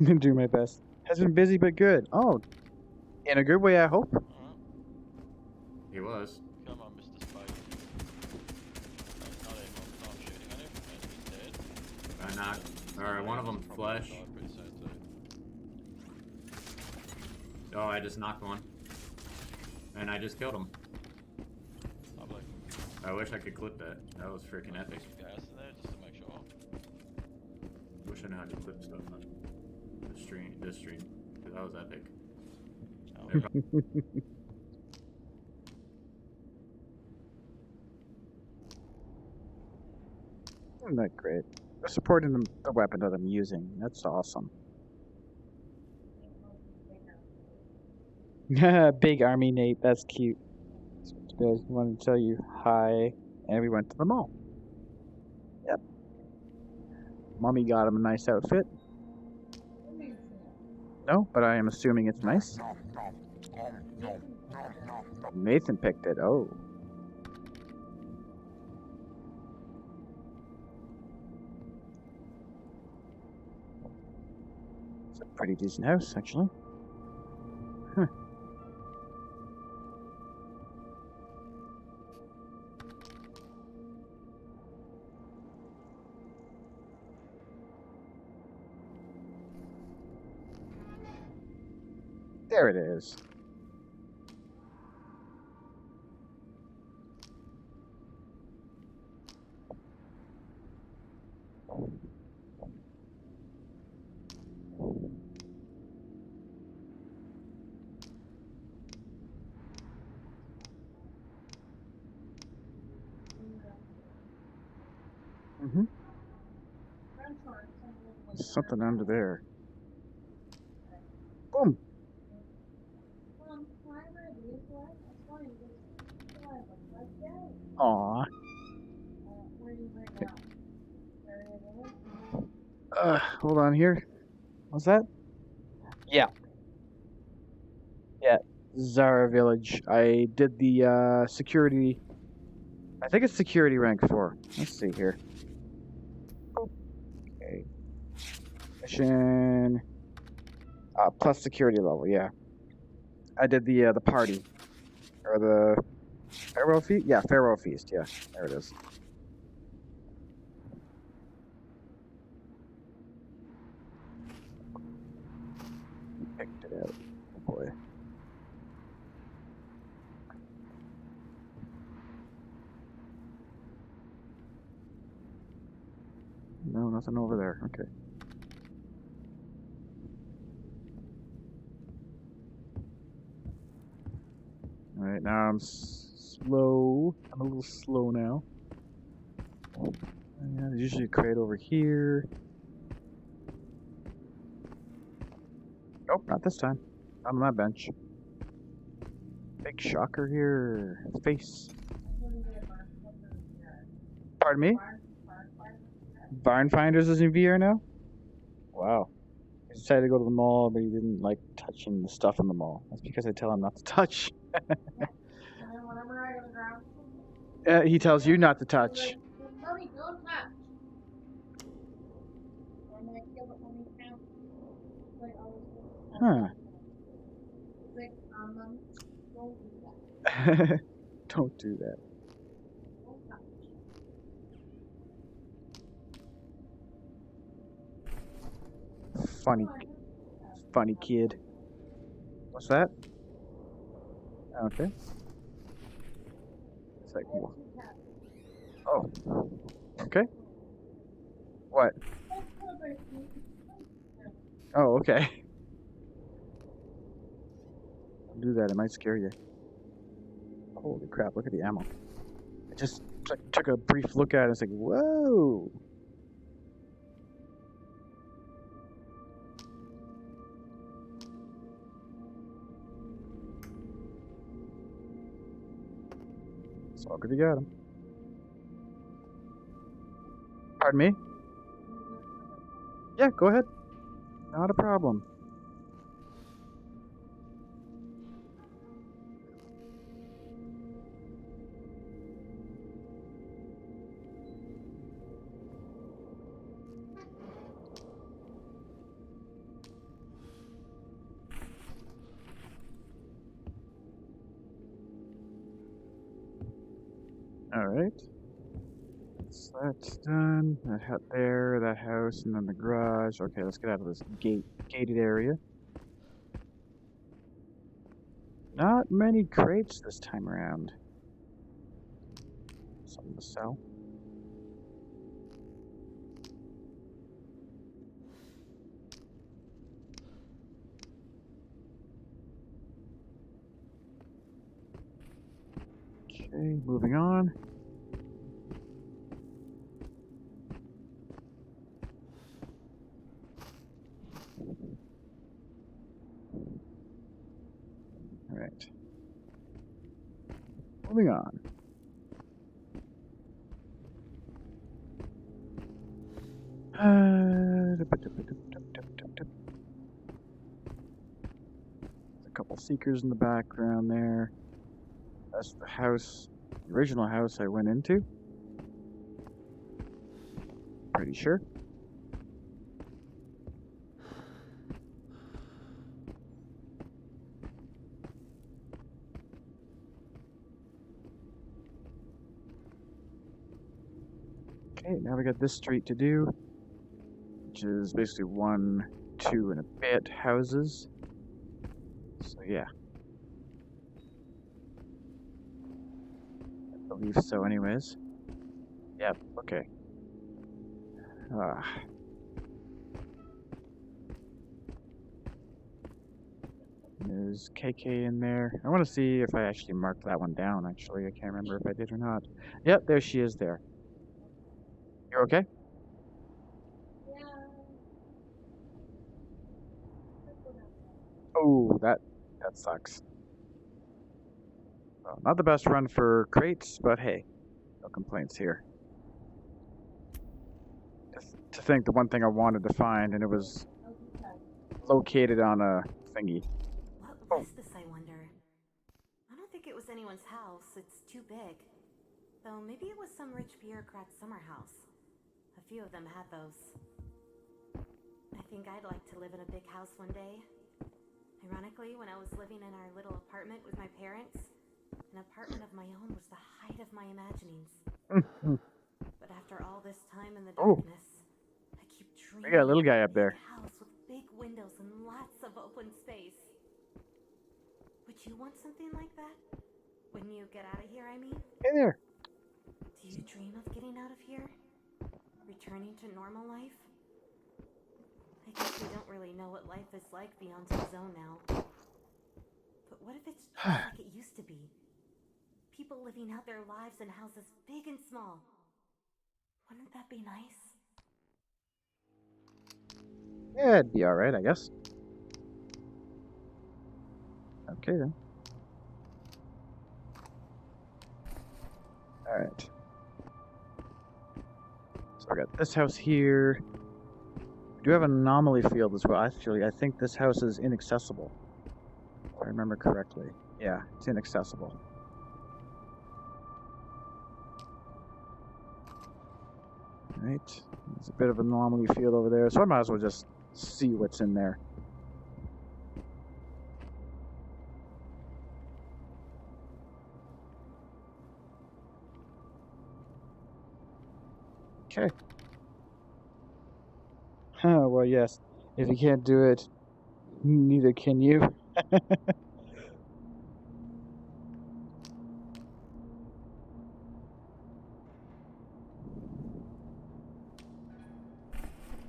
Do my best. Has been busy but good. Oh, in a good way, I hope. He was. Come on, Mr. Spike. Not anymore. I'm shooting on him, and he's dead. I knocked. Or one of them flesh. Oh, I just knocked one. And I just killed him. Lovely. I wish I could clip that. That was freaking epic. Gas in there just to make sure. Wish I knew how to clip stuff on this stream. Cause that was epic. Isn't that great? They're supporting the weapon that I'm using. That's awesome. Big Army Nate, that's cute. So you guys wanted to tell you hi, and we went to the mall. Yep. Mommy got him a nice outfit. No, but I am assuming it's nice. Nathan picked it. Oh. It's a pretty decent house, actually. Huh. There it is. Mm-hmm. Something under there. Boom. Aww. Hold on here. What's that? Yeah. Yeah. Zara Village. I did the security. I think it's security rank 4. Let's see here. Okay. Mission. Plus security level, yeah. I did the party. Or the farewell feast? Yeah, farewell feast, yeah. There it is. picked it out. Oh boy. No, nothing over there. Okay. Alright, now I'm slow. I'm a little slow now. Yeah, there's usually a crate over here. Nope, not this time. Not on that bench. Big shocker here. Face. Pardon me? Barn Finders is in VR now? Wow. He decided to go to the mall, but he didn't like touching the stuff in the mall. That's because I tell him not to touch. He tells you not to touch. Mommy, don't touch. And I feel that when we count, like, Huh. it's like, Mommy, don't do that. Don't do that. Don't touch. Funny kid. What's that? Okay. It's like, oh. Okay. What? Oh, okay. Don't do that, it might scare you. Holy crap, look at the ammo. I just took a brief look at it and it's like, whoa! It's all good you got him. Pardon me? Yeah, go ahead. Not a problem. Alright. So that's done. That hut there, that house, and then the garage. Okay, let's get out of this gated area. Not many crates this time around. Something to sell. Okay, moving on. Alright. Moving on. There's a couple seekers in the background there. That's the house, the original house I went into. Pretty sure. Okay, now we got this street to do, which is basically 1, 2, and a bit houses. So yeah. I believe so anyways. Yep, okay. There's KK in there. I want to see if I actually marked that one down, actually. I can't remember if I did or not. Yep, there she is there. You're okay? Yeah. Oh, that sucks. Well, not the best run for crates, but hey, no complaints here. To think the one thing I wanted to find, and it was located on a thingy. What was this, I wonder? I don't think it was anyone's house. It's too big. Though maybe it was some rich bureaucrat's summer house. A few of them had those. I think I'd like to live in a big house one day. Ironically, when I was living in our little apartment with my parents, an apartment of my own was the height of my imaginings. But after all this time in the darkness, I keep dreaming we got a little guy up of a there. big house with big windows and lots of open space. Would you want something like that? When you get out of here, I mean? Hey there. Do you dream of getting out of here? Returning to normal life? I guess we don't really know what life is like beyond the zone now. But what if it's just like it used to be? People living out their lives in houses big and small. Wouldn't that be nice? Yeah, it'd be alright, I guess. Okay then. Alright. So I got this house here. We do have an anomaly field as well. Actually, I think this house is inaccessible. If I remember correctly. Yeah, it's inaccessible. Right. There's a bit of an anomaly field over there, so I might as well just see what's in there. Okay. Well, yes. If you can't do it, neither can you.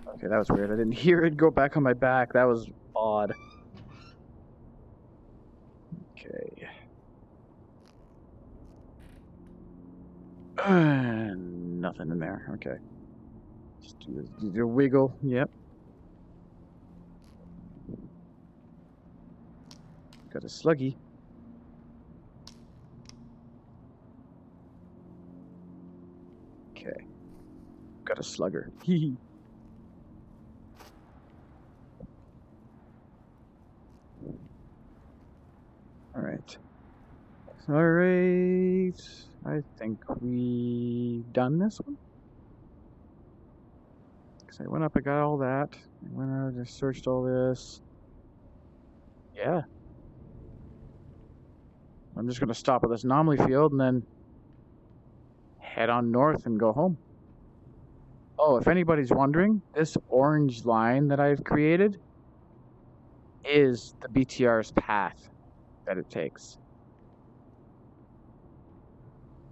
Okay, that was weird. I didn't hear it go back on my back. That was odd. Okay. Nothing in there. Okay. Just do the wiggle. Yep. Got a sluggy. Okay. Got a slugger. Hee. Alright. Alright. I think we done this one. Because I went up, I got all that. I went out, I searched all this. Yeah. I'm just going to stop at this anomaly field and then head on north and go home. Oh, if anybody's wondering, this orange line that I've created is the BTR's path that it takes.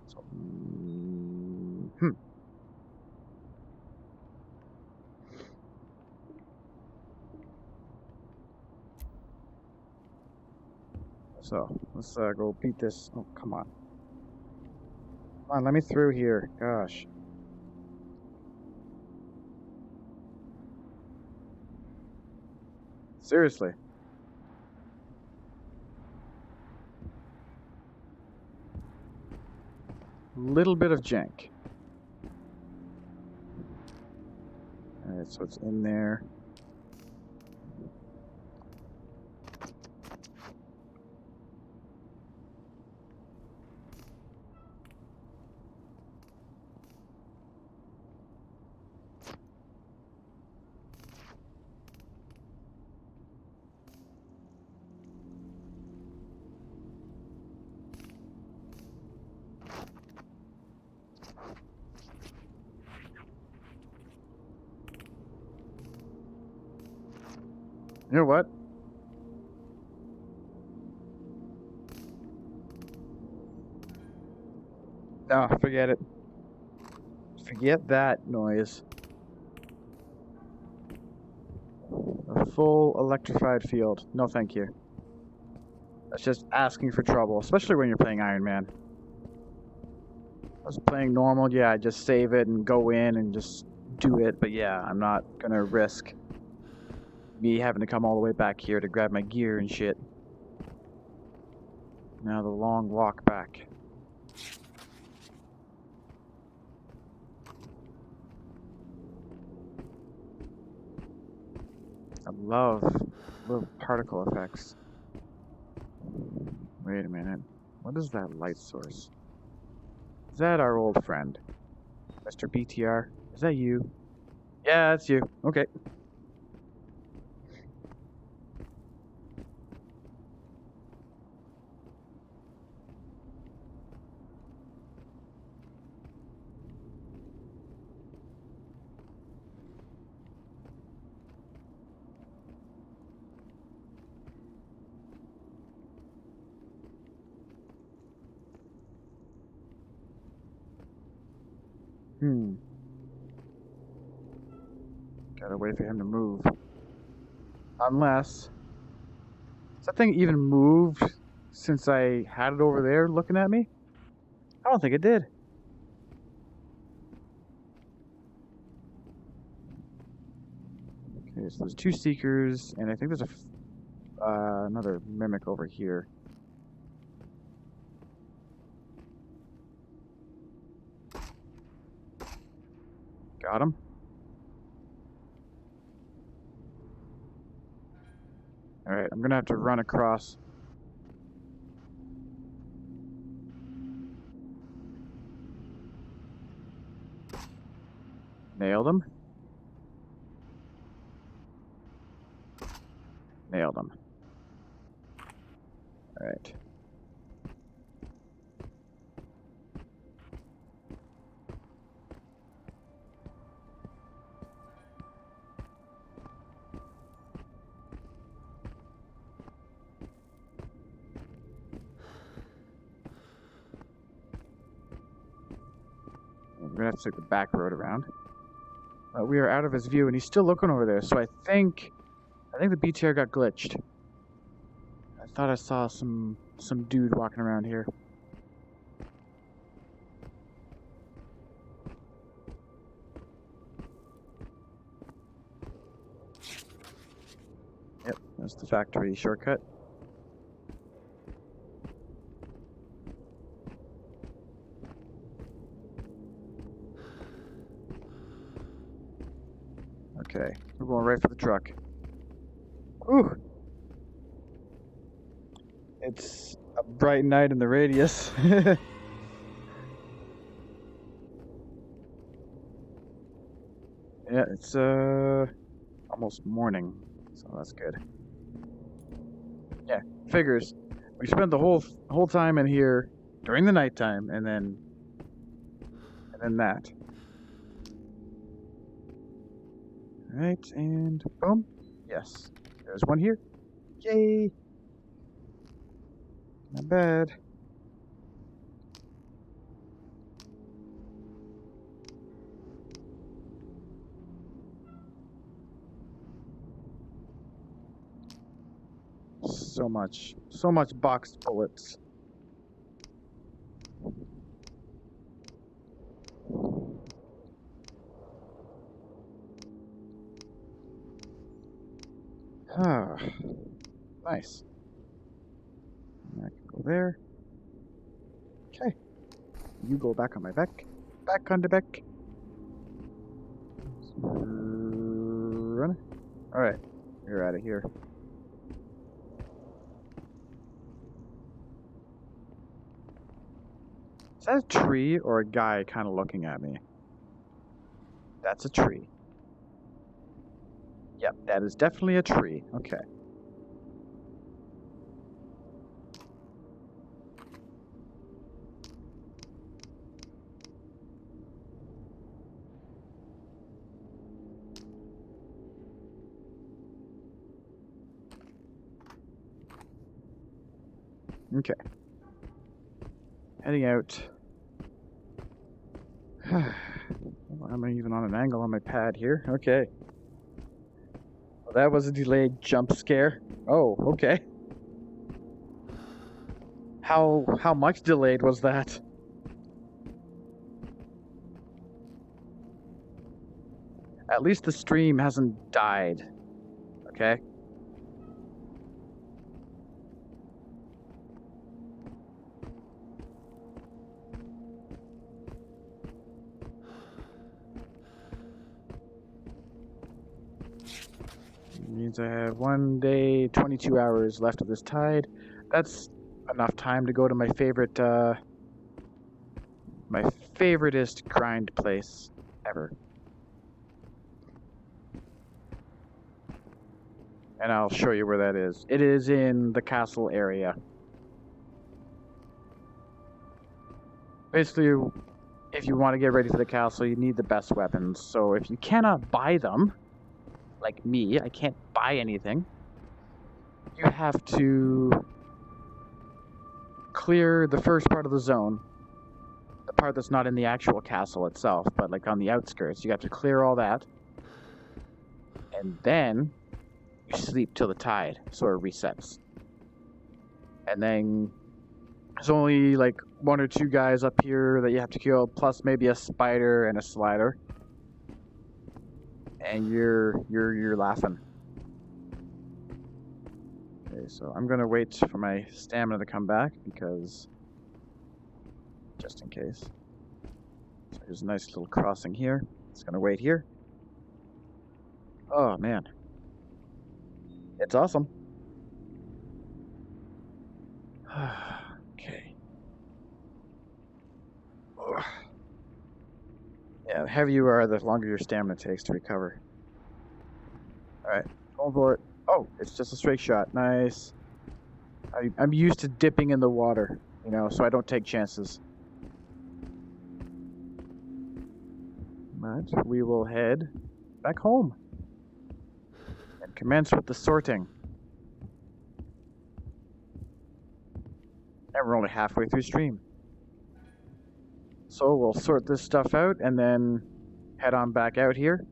So, So, let's go beat this. Oh, come on. Come on, let me through here. Gosh. Seriously. Little bit of jank. Alright, so it's in there. You know what? No, forget it. Forget that noise. A full electrified field. No, thank you. That's just asking for trouble, especially when you're playing Iron Man. I was playing normal, yeah, I just save it and go in and just do it, but yeah, I'm not gonna risk me having to come all the way back here to grab my gear and shit. Now the long walk back. I love particle effects. Wait a minute. What is that light source? Is that our old friend? Mr. BTR? Is that you? Yeah, that's you. Okay. Gotta wait for him to move. Unless... Has that thing even moved since I had it over there looking at me? I don't think it did. Okay, so there's 2 Seekers, and I think there's another Mimic over here. Got him. Alright, I'm gonna have to run across. Nailed him. Nailed him. Alright. We're gonna have to take the back road around. We are out of his view, and he's still looking over there. So I think the BTR got glitched. I thought I saw some dude walking around here. Yep, that's the factory shortcut. Okay, we're going right for the truck. Ooh! It's a bright night in the Radius. Yeah, it's almost morning, so that's good. Yeah, figures. We spent the whole time in here during the nighttime, and then that. Alright, and boom. Yes. There's one here. Yay! Not bad. So much boxed bullets. Ah, nice. I can go there. Okay. You go back on my back. Back on the back. Run. Alright. You're out of here. Is that a tree or a guy kind of looking at me? That's a tree. Yep, that is definitely a tree. Okay. Okay. Heading out. I'm even on an angle on my pad here. Okay. Well, that was a delayed jump scare. Oh, okay. How much delayed was that? At least the stream hasn't died. Okay? Means I have 1 day, 22 hours left of this tide. That's enough time to go to my favoriteest grind place ever. And I'll show you where that is. It is in the castle area. Basically, if you want to get ready for the castle, you need the best weapons. So if you cannot buy them, like me, I can't buy anything, you have to clear the first part of the zone, the part that's not in the actual castle itself, but like on the outskirts. You have to clear all that. And then you sleep till the tide, so it resets. And then there's only like 1 or 2 guys up here that you have to kill, plus maybe a spider and a slider. And you're laughing. Okay, so I'm gonna wait for my stamina to come back because just in case. So here's a nice little crossing here. It's gonna wait here. Oh man. It's awesome. Okay. Ugh. Yeah, the heavier you are, the longer your stamina takes to recover. Alright, going for it. Oh, it's just a straight shot. Nice. I'm used to dipping in the water, you know, so I don't take chances. But we will head back home and commence with the sorting. And we're only halfway through stream. So we'll sort this stuff out and then head on back out here.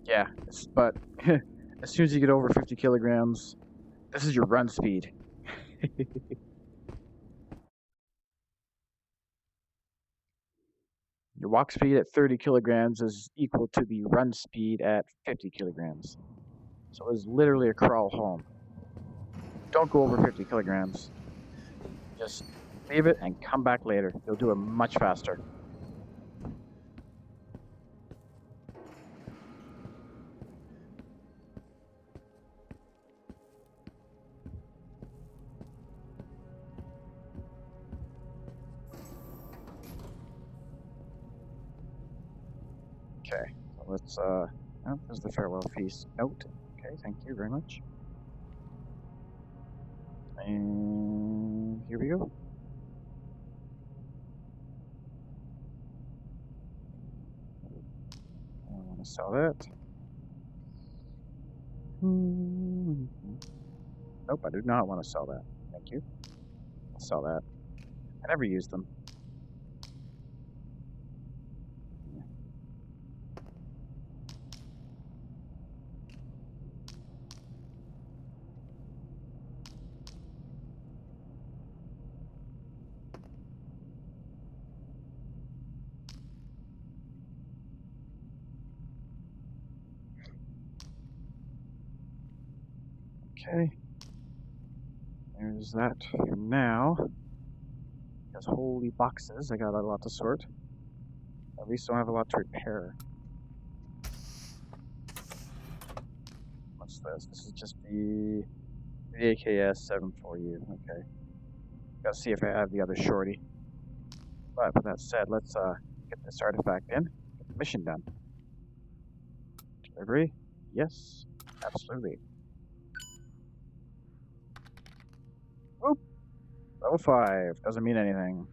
Yeah, but as soon as you get over 50 kilograms, this is your run speed. Your walk speed at 30 kilograms is equal to the run speed at 50 kilograms. So it's literally a crawl home. Don't go over 50 kilograms. Just leave it and come back later. You'll do it much faster. Okay, so let's, oh, there's the farewell feast note. Okay, thank you very much. And here we go. I want to sell that. Nope, I do not want to sell that. Thank you. I'll sell that. I never use them. Okay. There's that for now. Because holy boxes, I got a lot to sort. At least I don't have a lot to repair. What's this? This is just the AKS 740. Okay. Gotta see if I have the other shorty. But with that said, let's get this artifact in. Get the mission done. Delivery? Yes. Absolutely. Oop! Level 5. Doesn't mean anything.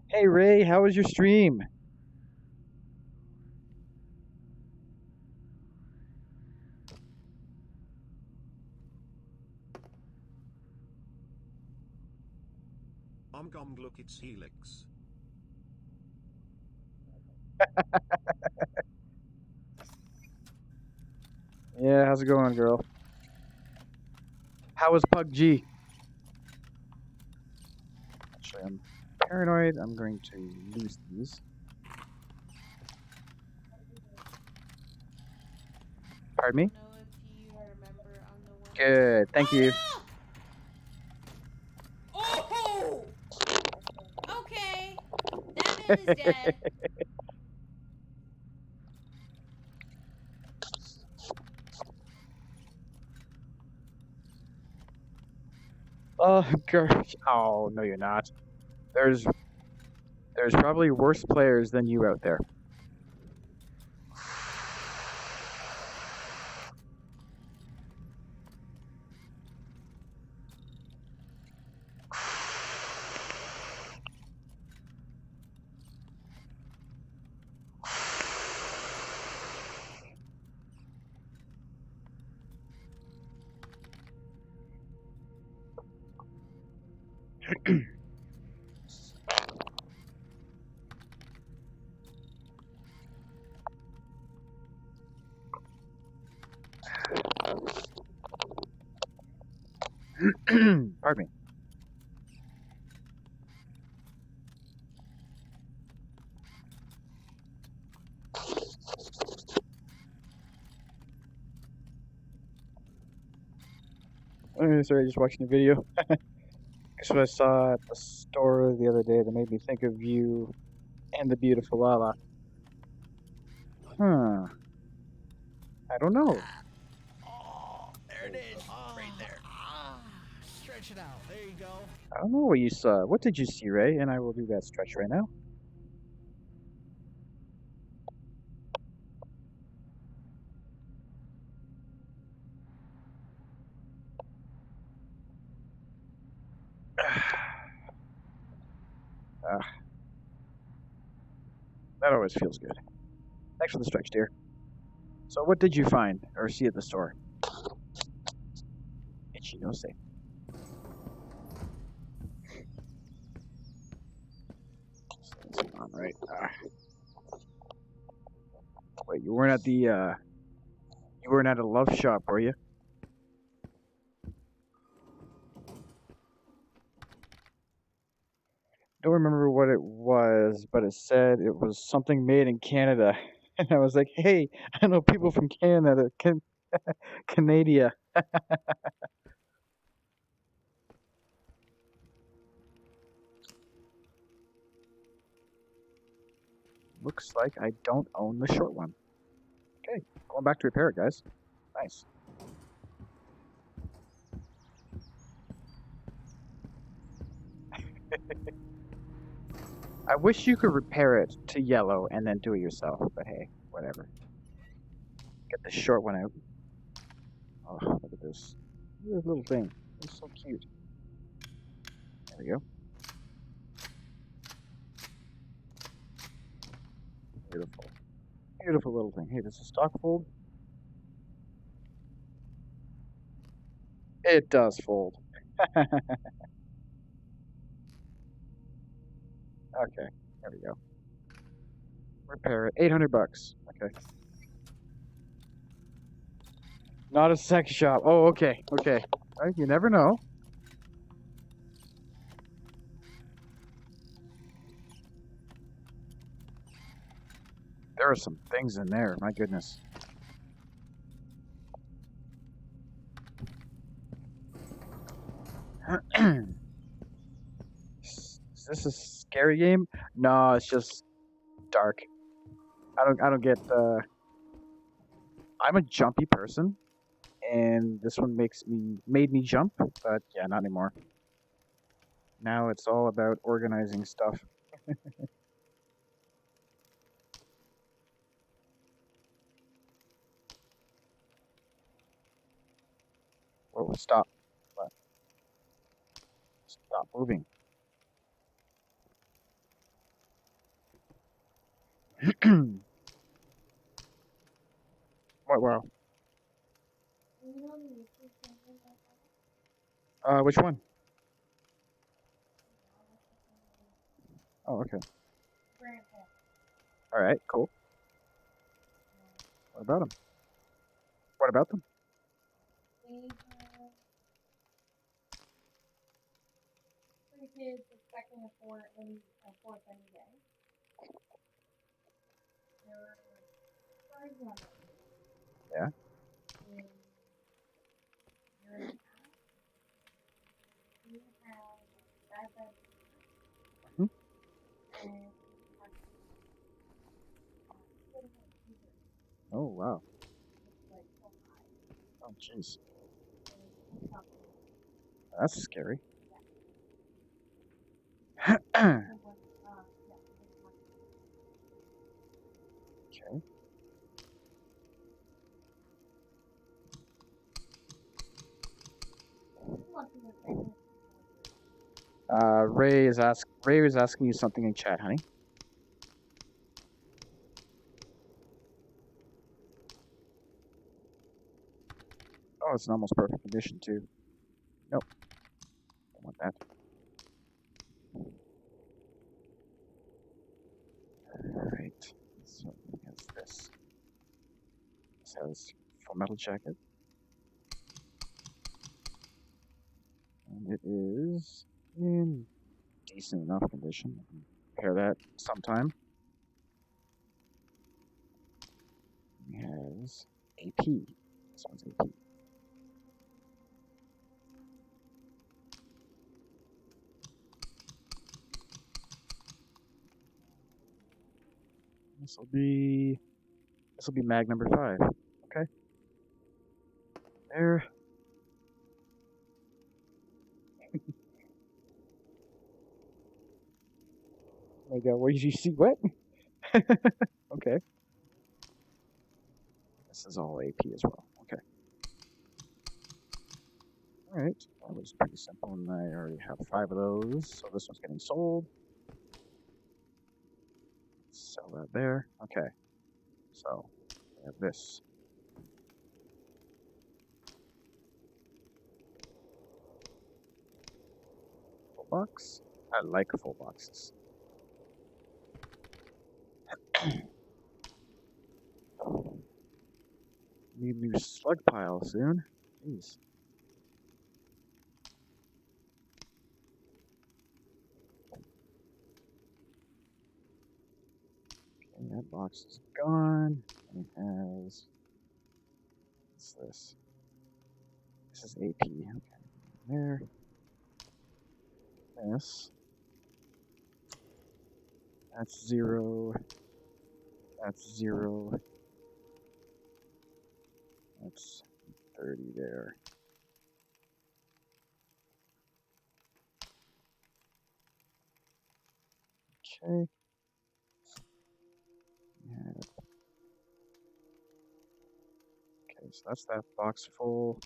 Hey Ray, how was your stream? Look, it's Helix. Yeah, how's it going, girl? How was PUBG? Actually, I'm paranoid. I'm going to lose these. Pardon me? Good, thank you. Oh! Okay. That man is dead. Oh gosh! Oh no, you're not. There's There's probably worse players than you out there. Pardon me. Sorry, just watching the video. That's what I saw at the store the other day that made me think of you and the beautiful Lala. Huh. I don't know. Oh, there it is. Right there. Stretch it out. There you go. I don't know what you saw. What did you see, Ray? And I will do that stretch right now. That always feels good. Thanks for the stretch, dear. So what did you find or see at the store? Itchy no say. On, right. Wait, you weren't at a love shop, were you? Don't remember what it was, but it said it was something made in Canada. And I was like, hey, I know people from Canada. Canada. Looks like I don't own the short one. Okay, going back to repair it, guys. Nice. I wish you could repair it to yellow and then do it yourself, but hey, whatever. Get the short one out. Oh, look at this. Look at this little thing. It's so cute. There we go. Beautiful. Beautiful little thing. Hey, does the stock fold? It does fold. Okay, there we go. Repair it. 800 bucks. Okay. Not a sex shop. Oh, okay. Okay. Right, you never know. There are some things in there. My goodness. Is this a scary game? No, it's just dark. I don't get the. I'm a jumpy person, and this one made me jump, but yeah, not anymore. Now it's all about organizing stuff. Whoa, stop. What? Stop moving. What? Wow. Which one? Oh, okay. All right, cool. What about them? What about them? Three kids expecting a fourth any day. There were 5 women. Yeah. In year and a half. We have diabetes. Mhm. And Oh, wow. it's like so high. Oh, jeez. That's scary. Okay. Ray is asking you something in chat, honey. Oh, it's an almost perfect condition too. Nope. Don't want that. Alright. So it's this. This has full metal jacket. And it is in decent enough condition. I can repair that sometime. It has AP. This one's AP. This will be mag number 5. Okay. There. Oh my god, what did you see? What? Okay. This is all AP as well. Okay. Alright. That was pretty simple, and I already have 5 of those, so this one's getting sold. Sell that there. Okay. So, we have this. Full box? I like full boxes. Need a new slug pile soon. Jeez. Okay, that box is gone. It has. What's this? This is AP. Okay. There. This. That's 0. That's 0. That's 30 there. Okay. Yeah. Okay, so that's that box full.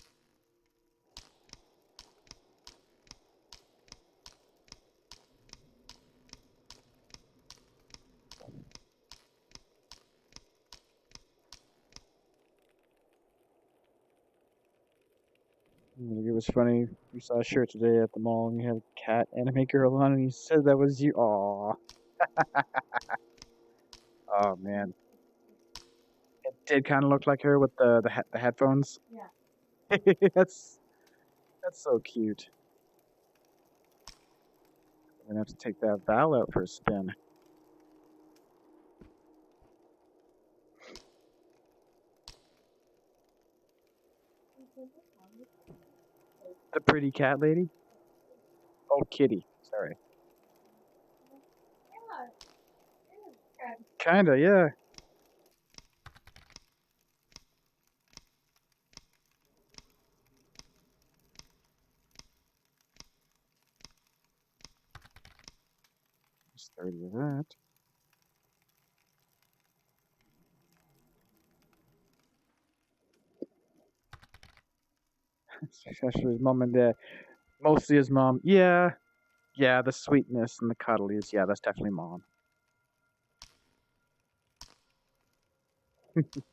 It was funny. We saw a shirt today at the mall, and you had a cat anime girl on, and he said that was you. Aww. Oh man, it did kind of look like her with the headphones. Yeah. that's so cute. I'm gonna have to take that Val out for a spin. The pretty cat lady. Oh, kitty. Sorry. Kinda, yeah. There's 30 of that. Especially his mom and dad. Mostly his mom. Yeah. Yeah, the sweetness and the cuddlies. Yeah, that's definitely mom. That's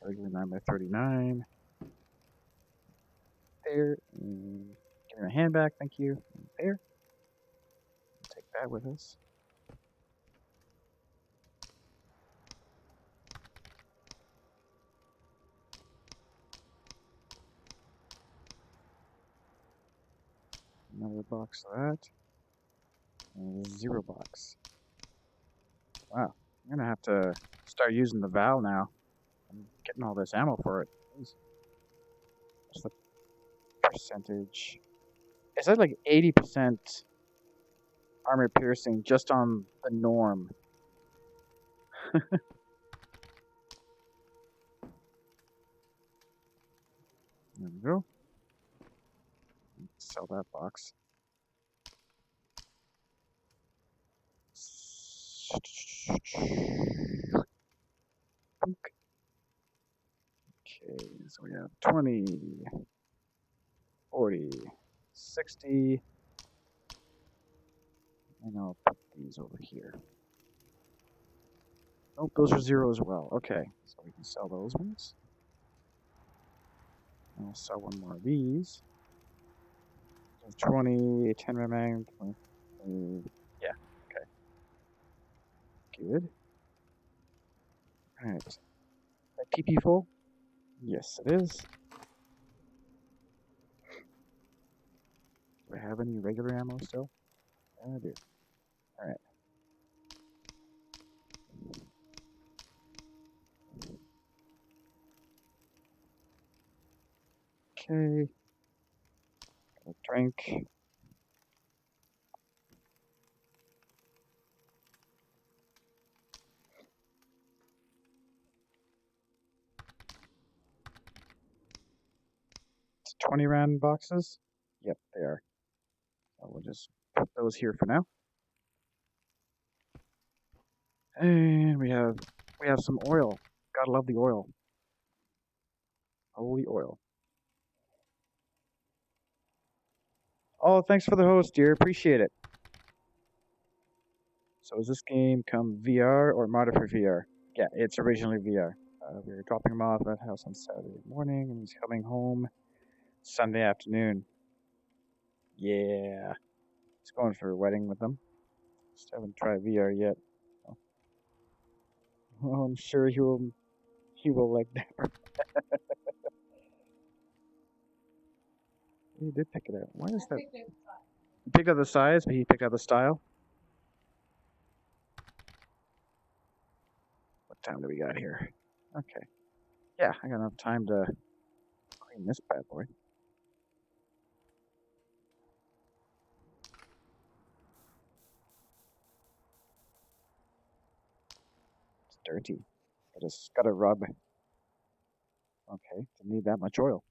regular 9x39. There. And give me my hand back, thank you. And there. Take that with us. Another box of that. And 0 box. Wow. I'm gonna have to start using the Val now. I'm getting all this ammo for it. Jeez. What's the percentage? It said like 80% armor piercing just on the norm. There we go. Sell that box. Okay, so we have 20, 40, 60, and I'll put these over here. Nope, those are 0 as well. Okay, so we can sell those ones. And I'll sell one more of these. So 20, 10 remaining, 20, yeah, okay. Good. Alright. That TP full? Yes, it is. Do I have any regular ammo still? I do. Alright. Okay. Got a drink. It's 20 round boxes? Yep, they are. So we'll just put those here for now. And we have some oil. Gotta love the oil. Holy oil. Oh, thanks for the host, dear. Appreciate it. So is this game come VR or modded for VR? Yeah, it's originally VR. We were dropping him off at the house on Saturday morning, and he's coming home Sunday afternoon. Yeah. He's going for a wedding with them. Just haven't tried VR yet. So. Well, I'm sure he will like that. He did pick it out. Why is that? He picked out the size, but he picked out the style. What time do we got here? Okay. Yeah, I got enough time to clean this bad boy. It's dirty. I just gotta rub. Okay, didn't need that much oil.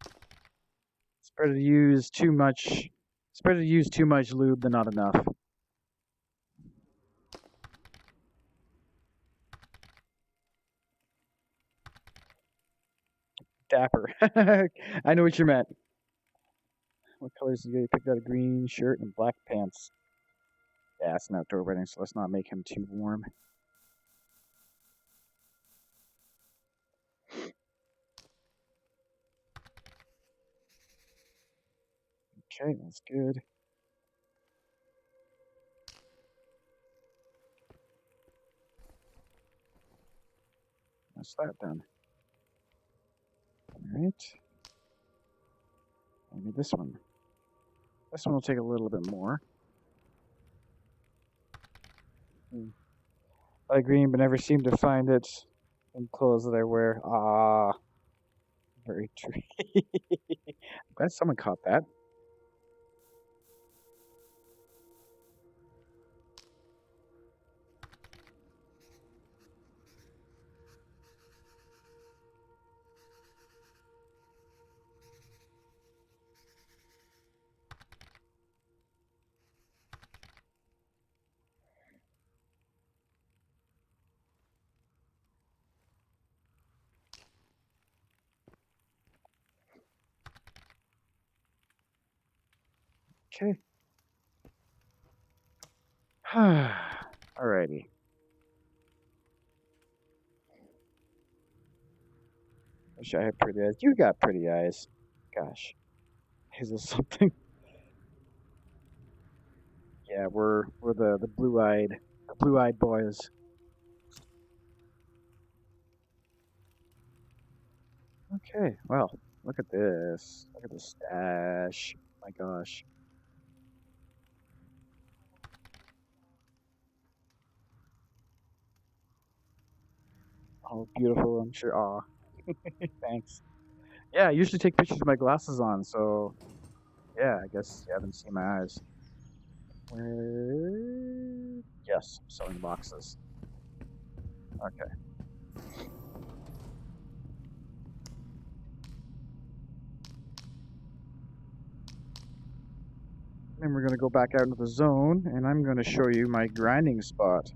It's better to use too much. It's better to use too much lube than not enough. Dapper. I know what you meant. What colors did you pick out? A green shirt and black pants. Yeah, it's an outdoor wedding, so let's not make him too warm. Okay, that's good. That's that done. Alright. Maybe this one. This one will take a little bit more. I green, but never seem to find it in clothes that I wear. Ah, very true. I'm glad someone caught that. Okay. Alrighty. Wish I had pretty eyes. You got pretty eyes. Gosh. Is this something? Yeah, we're the blue-eyed boys. Okay, well, look at this. Look at the stash. My gosh. Oh, beautiful, I'm sure. Aw. Thanks. Yeah, I usually take pictures with my glasses on, so yeah, I guess you haven't seen my eyes. Yes, I'm selling boxes. Okay. Then we're going to go back out into the zone, and I'm going to show you my grinding spot.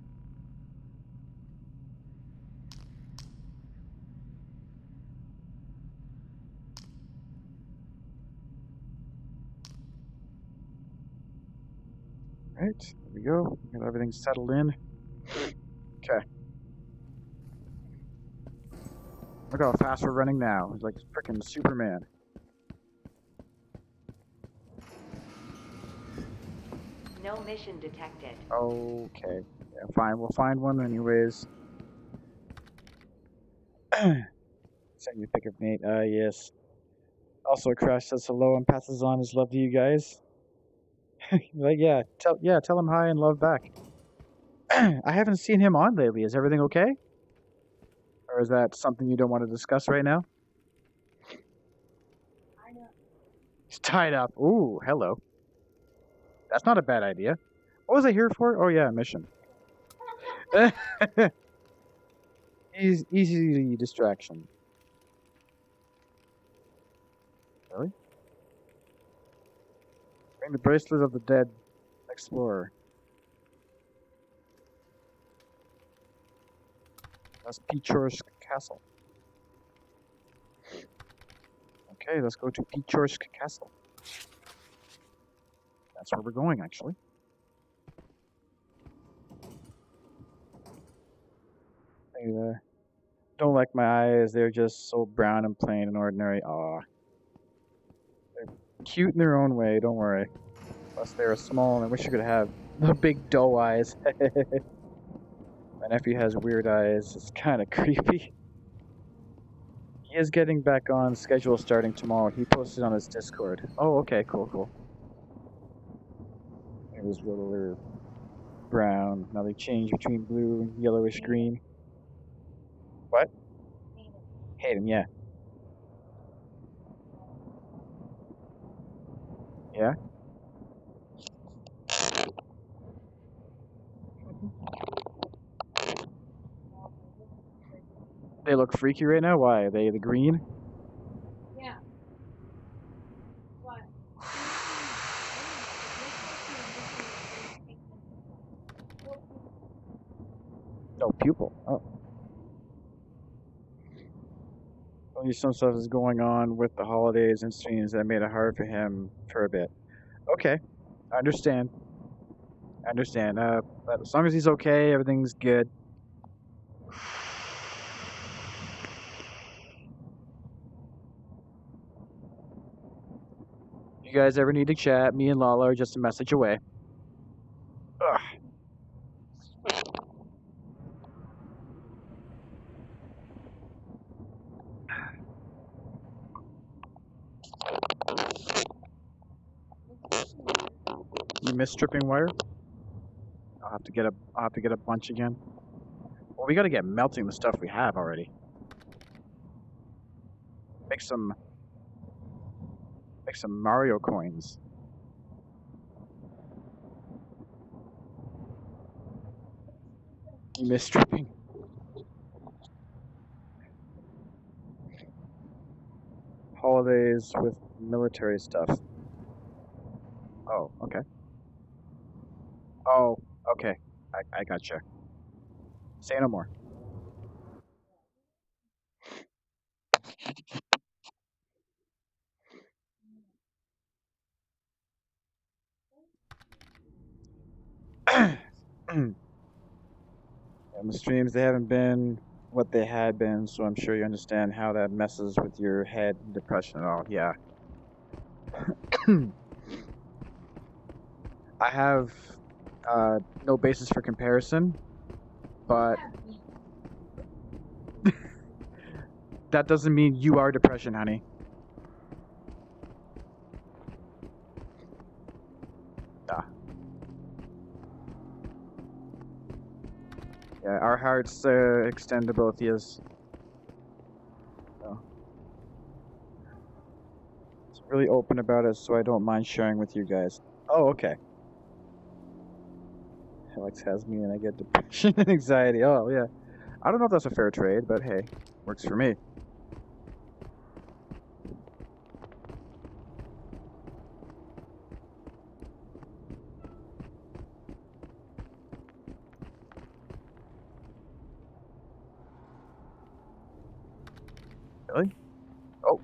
Right, there we go. Got everything settled in. Okay. Look how fast we're running now. It's like freaking Superman. No mission detected. Okay. Yeah, fine. We'll find one anyways. Send you a pic of Nate. Yes. Also, Crash says hello and passes on his love to you guys. Like, tell him hi and love back. I haven't seen him on lately. Is everything okay? Or is that something you don't want to discuss right now? He's tied up. Ooh, hello. That's not a bad idea. What was I here for? Oh yeah, mission. Easy distraction. Really? Bring the bracelet of the dead explorer. That's Pichorsk Castle. Okay, let's go to Pichorsk Castle. That's where we're going, actually. I don't like my eyes. They're just so brown and plain and ordinary. Aw. They're cute in their own way, don't worry. Plus, they're small, and I wish you could have the big doe eyes. My nephew has weird eyes. It's kind of creepy. He is getting back on schedule starting tomorrow. He posted on his Discord. Oh, okay, cool. It was little brown. Now they change between blue and yellowish green. What? Hayden, yeah. Yeah? They look freaky right now? Why? Are they the green? Yeah. What? No, pupil. Oh. Only some stuff is going on with the holidays and streams that made it hard for him for a bit. Okay. I understand. But as long as he's okay, everything's good. You guys ever need to chat, me and Lala are just a message away. Ugh. You miss stripping wire? I'll have to get a bunch again. Well, we gotta get melting the stuff we have already. Make some Mario coins. You miss stripping? Holidays with military stuff. Oh, okay. Oh, okay. I gotcha. Say no more. And the streams, they haven't been what they had been, so I'm sure you understand how that messes with your head and depression and all. Yeah. I have no basis for comparison, but that doesn't mean you are depression, honey. Yeah, our hearts extend to both yous. So. It's really open about it, so I don't mind sharing with you guys. Oh, okay. Alex has me and I get depression and anxiety. Oh, yeah. I don't know if that's a fair trade, but hey, works for me. Really? Oh.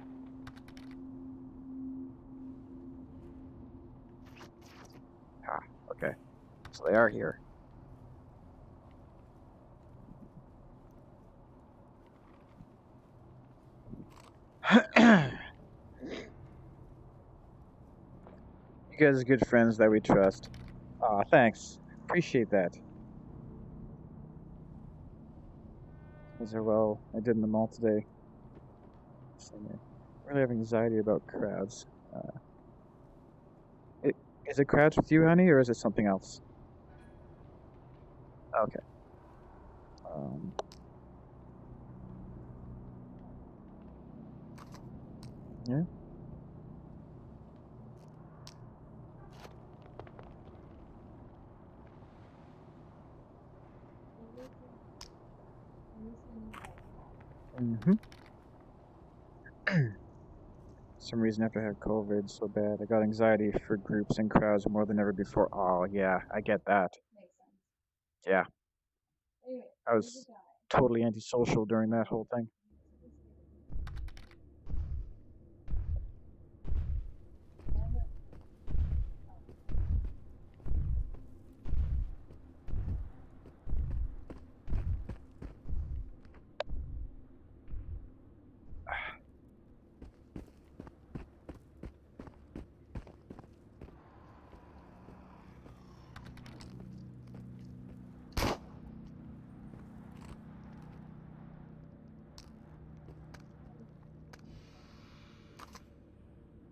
Ah, okay. So they are here. You guys are good friends that we trust. Aw, thanks. Appreciate that. Things are well. I did in the mall today. So, I really have anxiety about crowds. Is it crowds with you, honey, or is it something else? Okay. Yeah. Mm-hmm. Some reason after I had COVID so bad, I got anxiety for groups and crowds more than ever before. Oh yeah, I get that. Yeah, I was totally antisocial during that whole thing.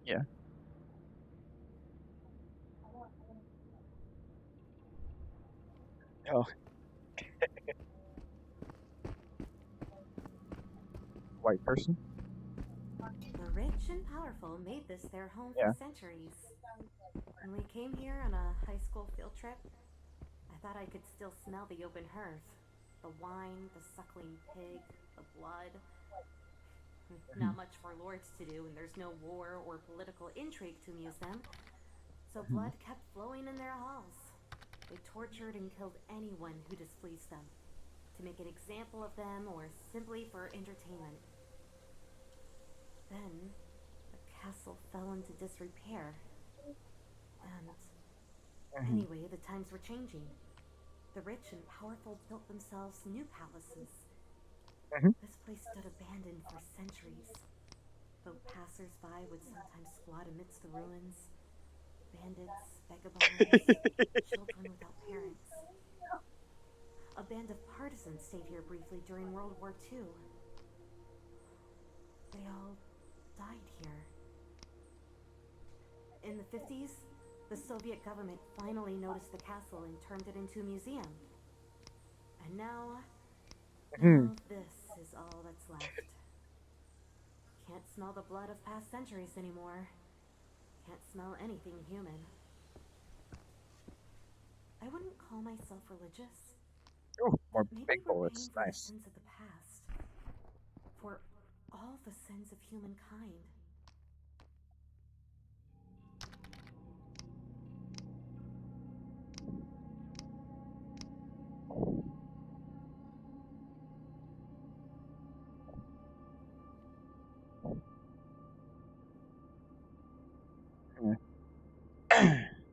Yeah. Oh. White person? The rich and powerful made this their home Yeah. for centuries. When we came here on a high school field trip, I thought I could still smell the open hearth. The wine, the suckling pig, the blood. Not much for lords to do, and there's no war or political intrigue to amuse them. So blood kept flowing in their halls. They tortured and killed anyone who displeased them, to make an example of them or simply for entertainment. Then, the castle fell into disrepair. And anyway, the times were changing. The rich and powerful built themselves new palaces. This place stood abandoned for centuries, though passers-by would sometimes squat amidst the ruins. Bandits, vagabonds, children without parents. A band of partisans stayed here briefly during World War II. They all died here. In the 50s, the Soviet government finally noticed the castle and turned it into a museum. And now this is all that's left. Can't smell the blood of past centuries anymore. Can't smell anything human. I wouldn't call myself religious. Oh, more Maybe big we're bullets. paying for Nice. the sins of the past. For all the sins of humankind.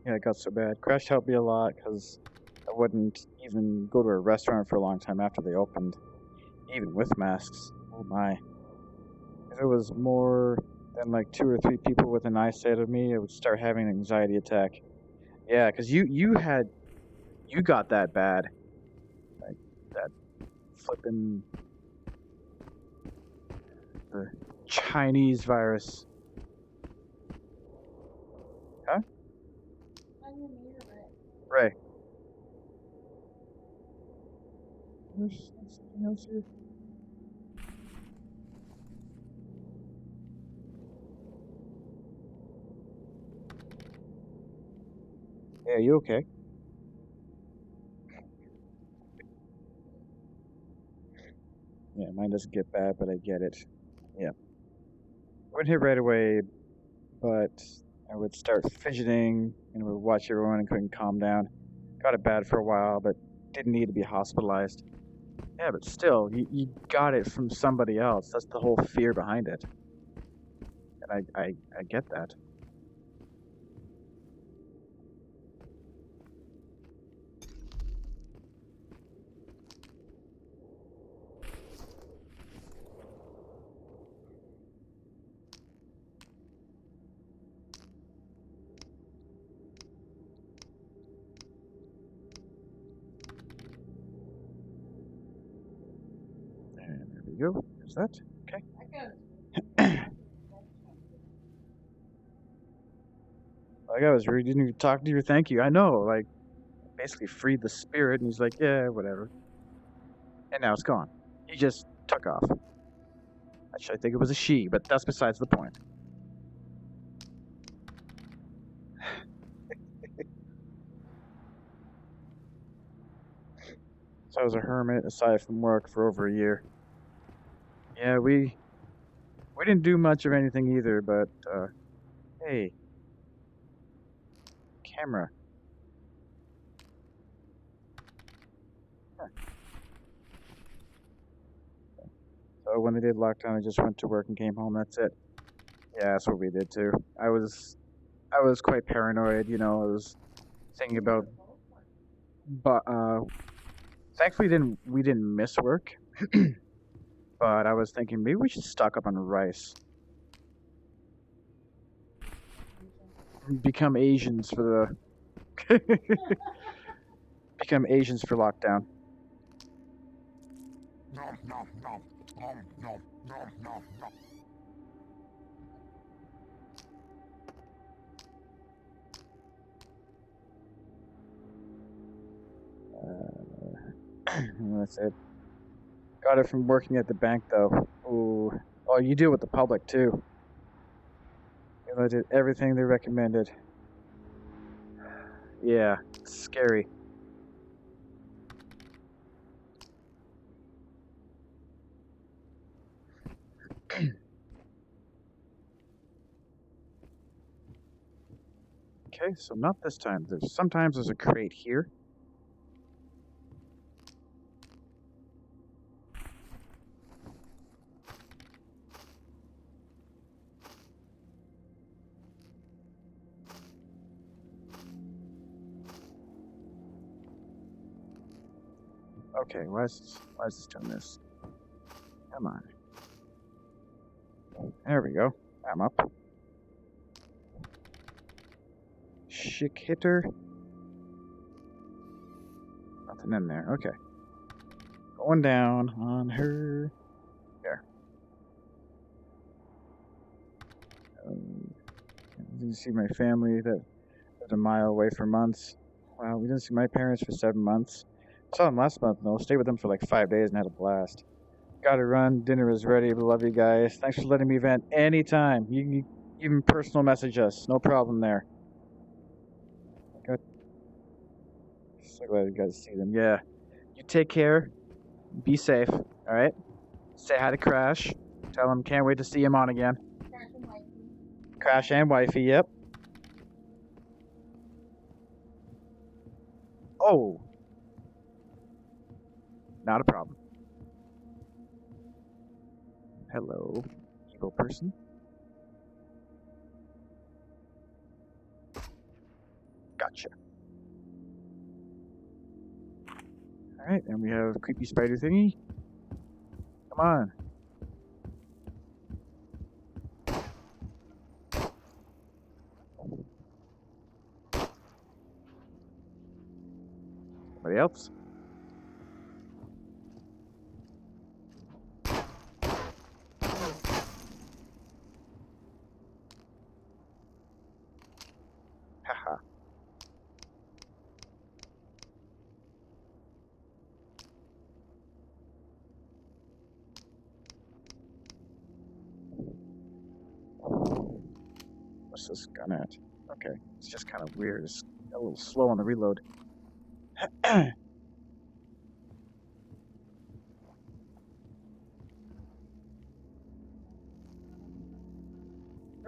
Yeah, it got so bad. Crash helped me a lot because I wouldn't even go to a restaurant for a long time after they opened, even with masks. Oh my. If it was more than like 2 or 3 people within eyesight of me, I would start having an anxiety attack. Yeah, because you got that bad. Like that flipping the Chinese virus. Huh? Ray. There's something else here. Yeah, you okay? Yeah, mine doesn't get bad, but I get it. Yeah. Wouldn't hit right away, but I would start fidgeting and would watch everyone and couldn't calm down. Got it bad for a while, but didn't need to be hospitalized. Yeah, but still, you got it from somebody else. That's the whole fear behind it. And I get that. that? Okay. Like I was rude, didn't even talk to you. Thank you. I know, like basically freed the spirit, and he's like, yeah, whatever. And now it's gone. He just took off. Actually, I think it was a she, but that's besides the point. So I was a hermit aside from work for over a year. Yeah, we didn't do much of anything either, but hey, camera. Huh. So when they did lockdown, I just went to work and came home. That's it. Yeah, that's what we did too. I was quite paranoid. You know, I was thinking about, but thankfully we didn't miss work. But I was thinking maybe we should stock up on rice. Become Asians for the become Asians for lockdown. Nom nom nom nom nom nom nom nom. That's it. Got it from working at the bank, though. Ooh. Oh, you deal with the public, too. I did everything they recommended. Yeah, it's scary. Okay, so not this time. Sometimes there's a crate here. Okay, why is this doing this? Come on. There we go. I'm up. Schick hitter. Nothing in there. Okay. Going down on her. There. Didn't see my family that lived a mile away for months. Wow, we didn't see my parents for 7 months. Saw them last month though. Stayed with them for like 5 days and had a blast. Gotta run. Dinner is ready. Love you guys. Thanks for letting me vent anytime. You can even personal message us. No problem there. Good. So glad you guys see them. Yeah. You take care. Be safe. All right. Say hi to Crash. Tell him can't wait to see him on again. Crash and wifey. Yep. Oh. Not a problem. Hello, evil person. Gotcha. Alright, and we have creepy spider thingy. Come on. Somebody else? Haha. What's this gun at? Okay, it's just kind of weird. It's a little slow on the reload.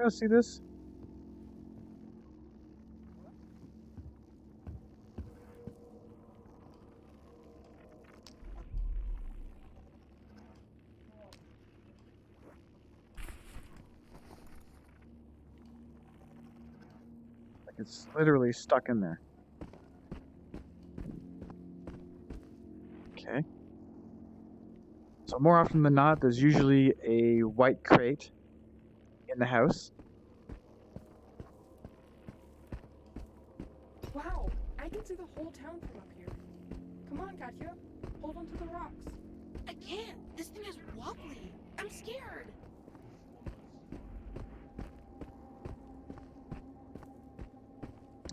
You see this? Like it's literally stuck in there. Okay. So more often than not, there's usually a white crate in the house. Wow, I can see the whole town from up here. Come on, Katya. Hold on to the rocks. I can't. This thing is wobbly. I'm scared.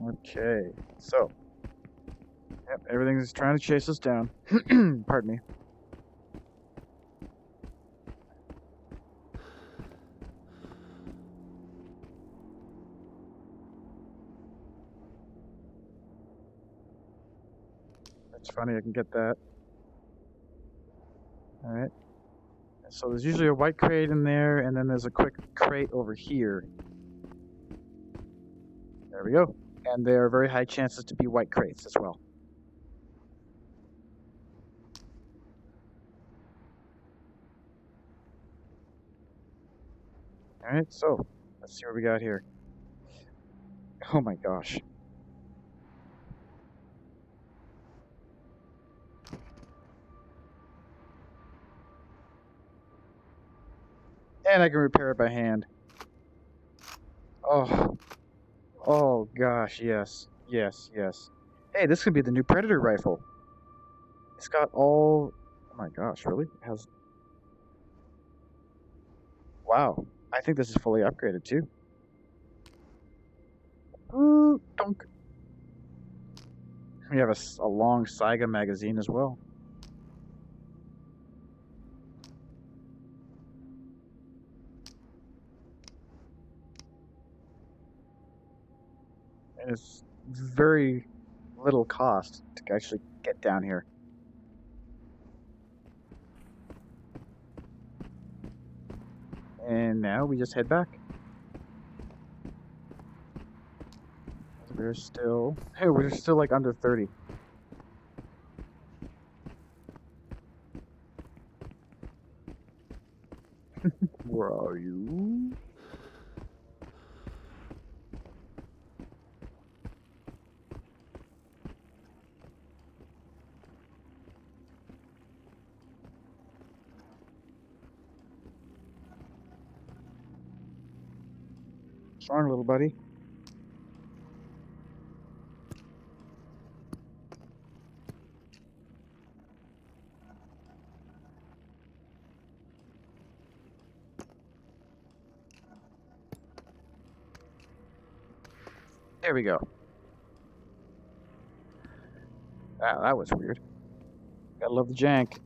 Okay, so. Yep, everything's trying to chase us down. Pardon me. That's funny, I can get that. Alright. So there's usually a white crate in there, and then there's a quick crate over here. There we go. And there are very high chances to be white crates as well. Alright, so let's see what we got here. Oh my gosh. And I can repair it by hand. Oh. Oh gosh, yes. Yes, yes. Hey, this could be the new Predator rifle. It's got all... Oh my gosh, really? It has... Wow. I think this is fully upgraded too. Ooh, dunk. We have a long Saiga magazine as well. And it's very little cost to actually get down here. And now we just head back. We're still... Hey, we're still like under 30. Where are you? Strong, little buddy. There we go. Wow, that was weird. Gotta love the jank.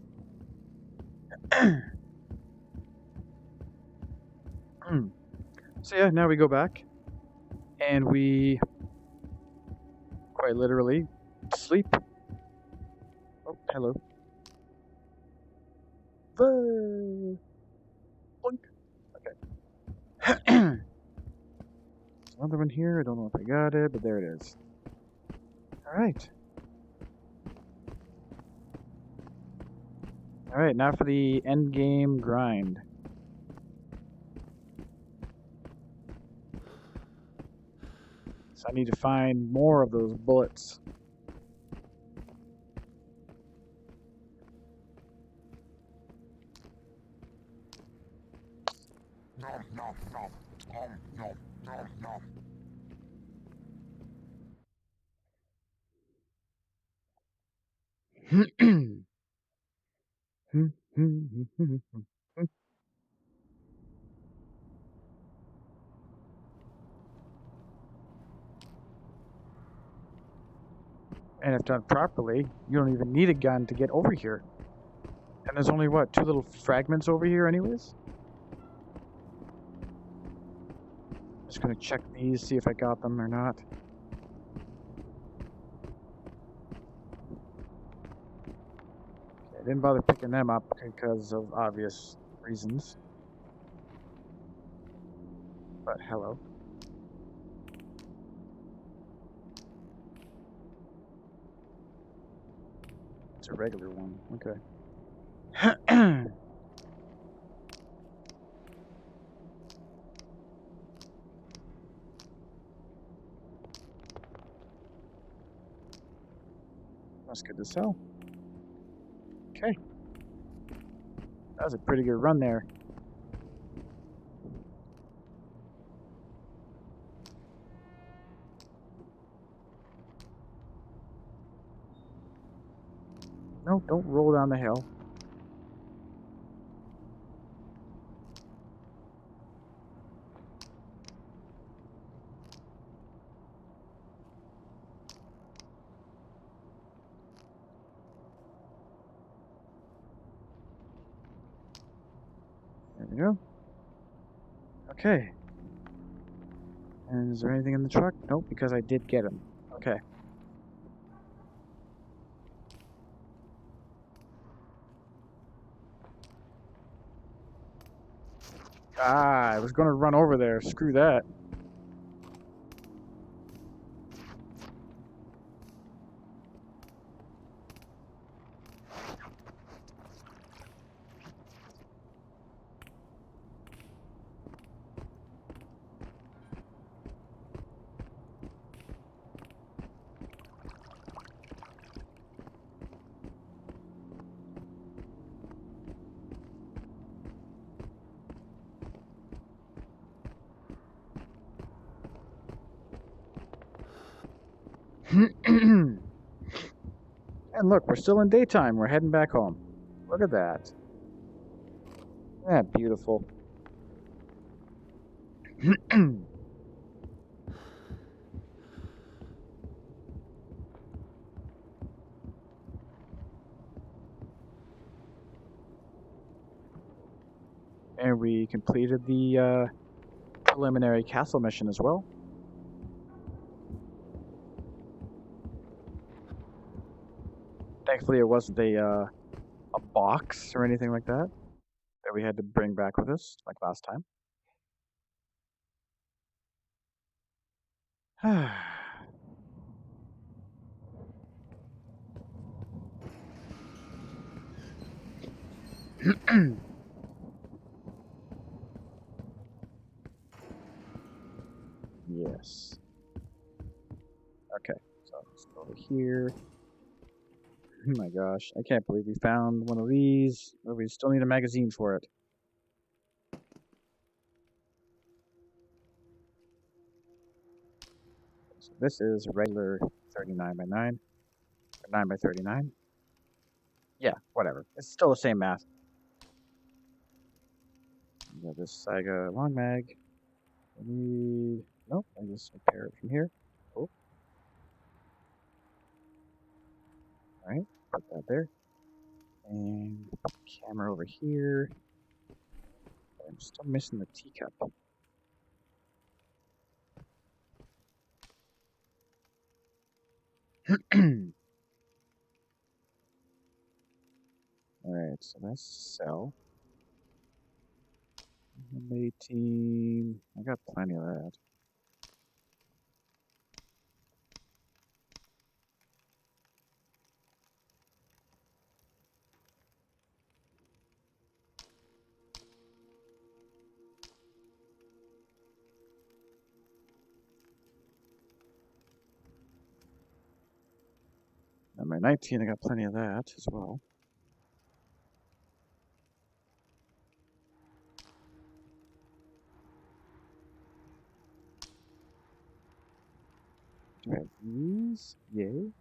So yeah, now we go back. And we... quite literally sleep. Oh, hello. Boink. Okay. There's another one here. I don't know if I got it, but there it is. Alright. Alright, now for the end game grind. So I need to find more of those bullets. And if done properly, you don't even need a gun to get over here. And there's only, what, 2 little fragments over here anyways? Just gonna check these, see if I got them or not. I didn't bother picking them up because of obvious reasons. But hello. It's a regular one, okay. That's good to sell. Okay. That was a pretty good run there. No, don't roll down the hill. go. Okay. And is there anything in the truck? Nope, because I did get him. Okay. Ah, I was going to run over there. Screw that. And look, we're still in daytime. We're heading back home. Look at that. Isn't that beautiful? And we completed the preliminary castle mission as well. Thankfully, it wasn't a box or anything like that we had to bring back with us like last time. Yes. Okay, so let's go over here. Oh my gosh, I can't believe we found one of these, but we still need a magazine for it. So this is a regular 39 by 9, or 9 by 39. Yeah, whatever. It's still the same math. We got this Saga long mag. I need... Nope, I just repair it from here. Cool. Alright, put that there. And put the camera over here. I'm still missing the teacup. Alright, so that's sell. 18. I got plenty of that. Number 19, I got plenty of that as well. Do I have these? Yay.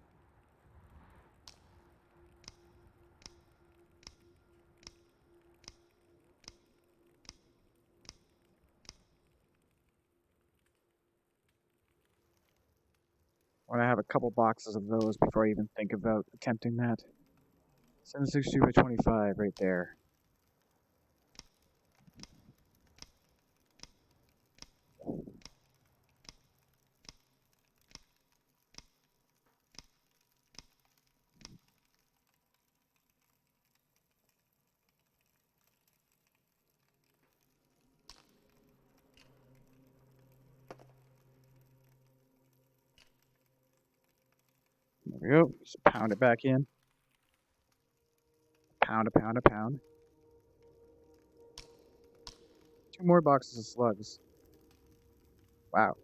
I want to have a couple boxes of those before I even think about attempting that. 762 by 25 right there. There we go. Just pound it back in. Pound, a pound, a pound. 2 more boxes of slugs. Wow.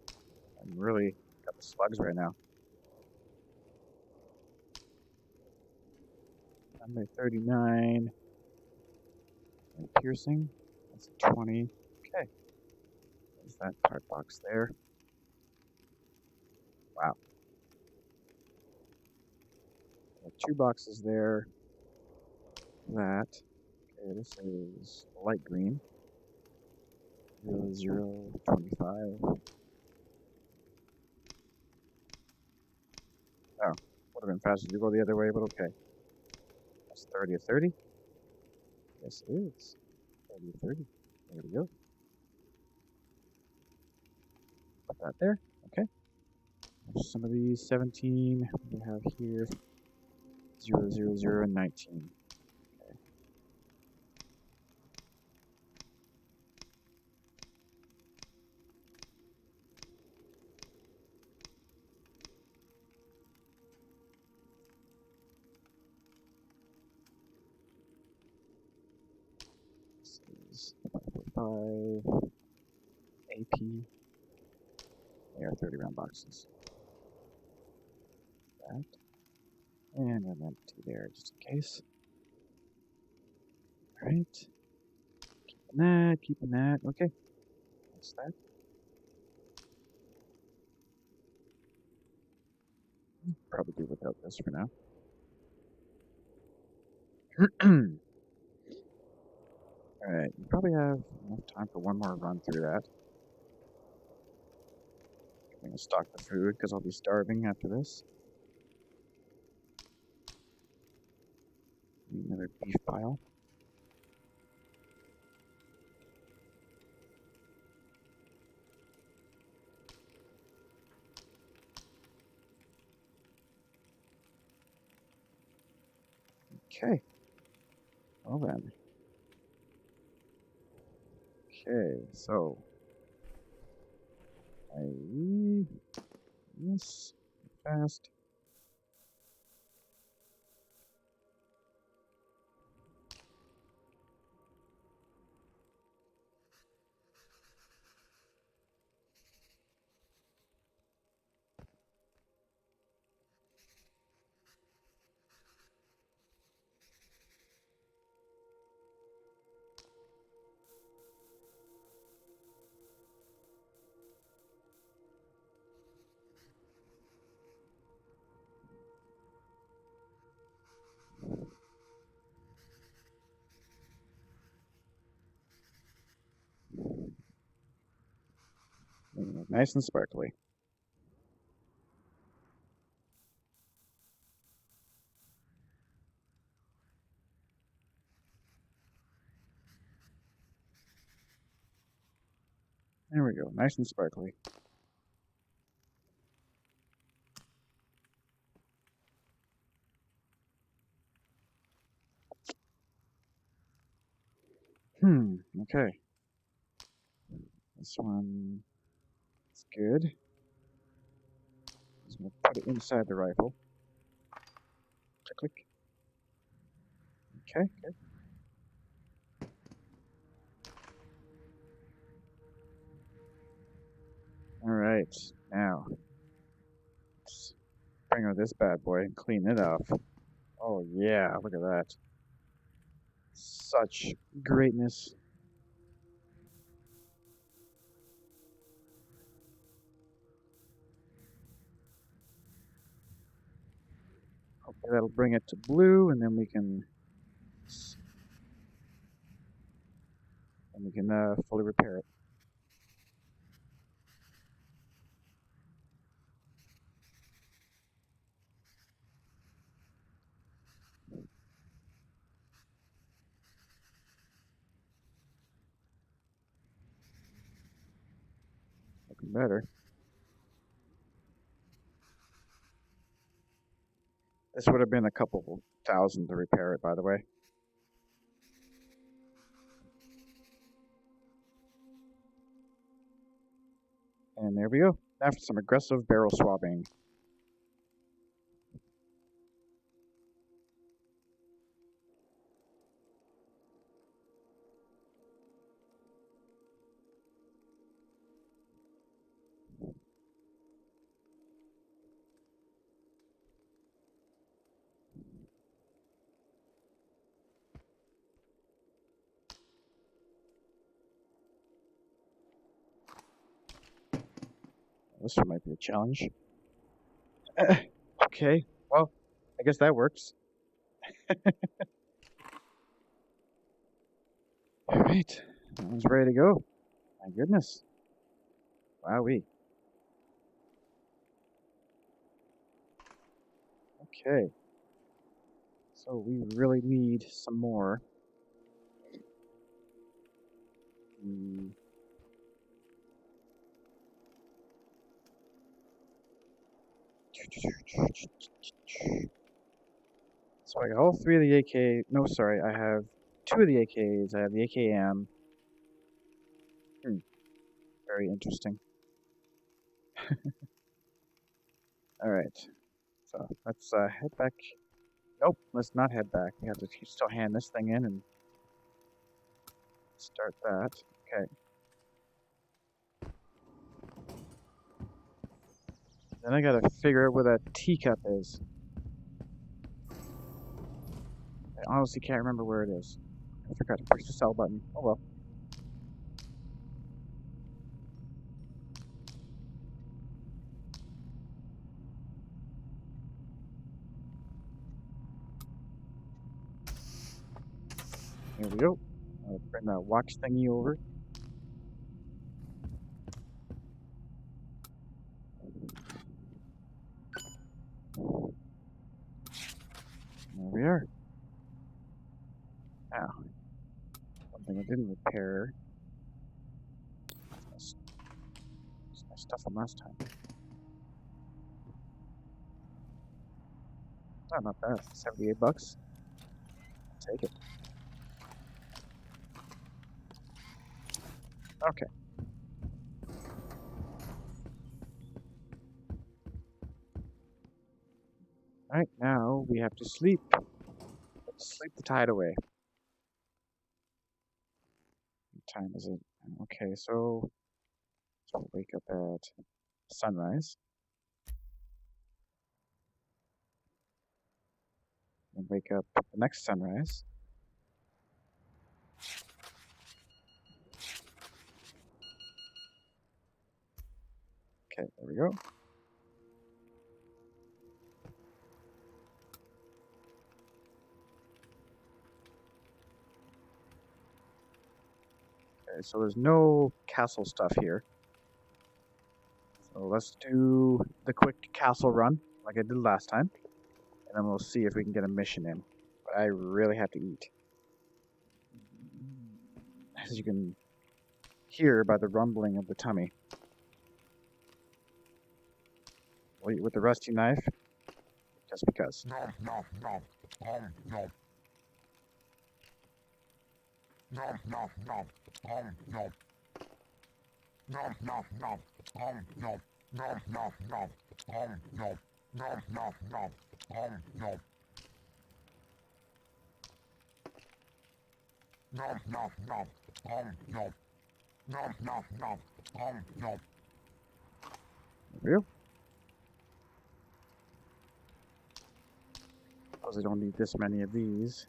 I'm really got the slugs right now. Number 39. And piercing. That's a 20. Okay. There's that part box there. Wow. 2 boxes there. That. Okay, this is light green. 0025. Oh, would have been faster to go the other way, but okay. That's 30 of 30. Yes, it is. 30 of 30. There we go. Put that there. Okay. Some of these 17 we have here 0, 0, 0, and 19. Okay. This is 5 AP. They are 30 round boxes. That. And an empty there just in case. Alright. Keeping that. Okay. That's that. Probably do without this for now. Alright, you probably have enough time for one more run through that. I'm gonna stock the food because I'll be starving after this. Need another beef pile. Okay. Well then. Okay, so yes, fast. Nice and sparkly. There we go. Nice and sparkly. Okay. This one is good. Just gonna put it inside the rifle. Click, click. Okay, good. Alright, now let's bring out this bad boy and clean it up. Oh yeah, look at that. Such greatness. Hopefully that'll bring it to blue, and then we can fully repair it. Looking better. This would have been a couple thousand to repair it, by the way. And there we go. After some aggressive barrel swabbing. This one might be a challenge. Okay, well, I guess that works. Alright, that one's ready to go. My goodness. Wowee. Okay. So we really need some more. see. So I got all 3 of the AK. No, sorry, I have 2 of the AKs. I have the AKM. Very interesting. Alright. So let's head back. Nope, let's not head back. We have to still hand this thing in and start that. Okay. Then I gotta figure out where that teacup is. I honestly can't remember where it is. I forgot to push the sell button. Oh well. Here we go. I'll bring that watch thingy over. There we are. Now, one thing I didn't repair is my stuff from last time. Oh, not bad. $78. I'll take it. Okay. Alright, now we have to sleep. Let's sleep the tide away. What time is it? Okay, so we'll wake up at sunrise. And wake up at the next sunrise. Okay, there we go. Okay, so there's no castle stuff here. So let's do the quick castle run, like I did last time. And then we'll see if we can get a mission in. But I really have to eat. As you can hear by the rumbling of the tummy. I'll eat with the rusty knife, just because. Real? Suppose I don't need this many of these.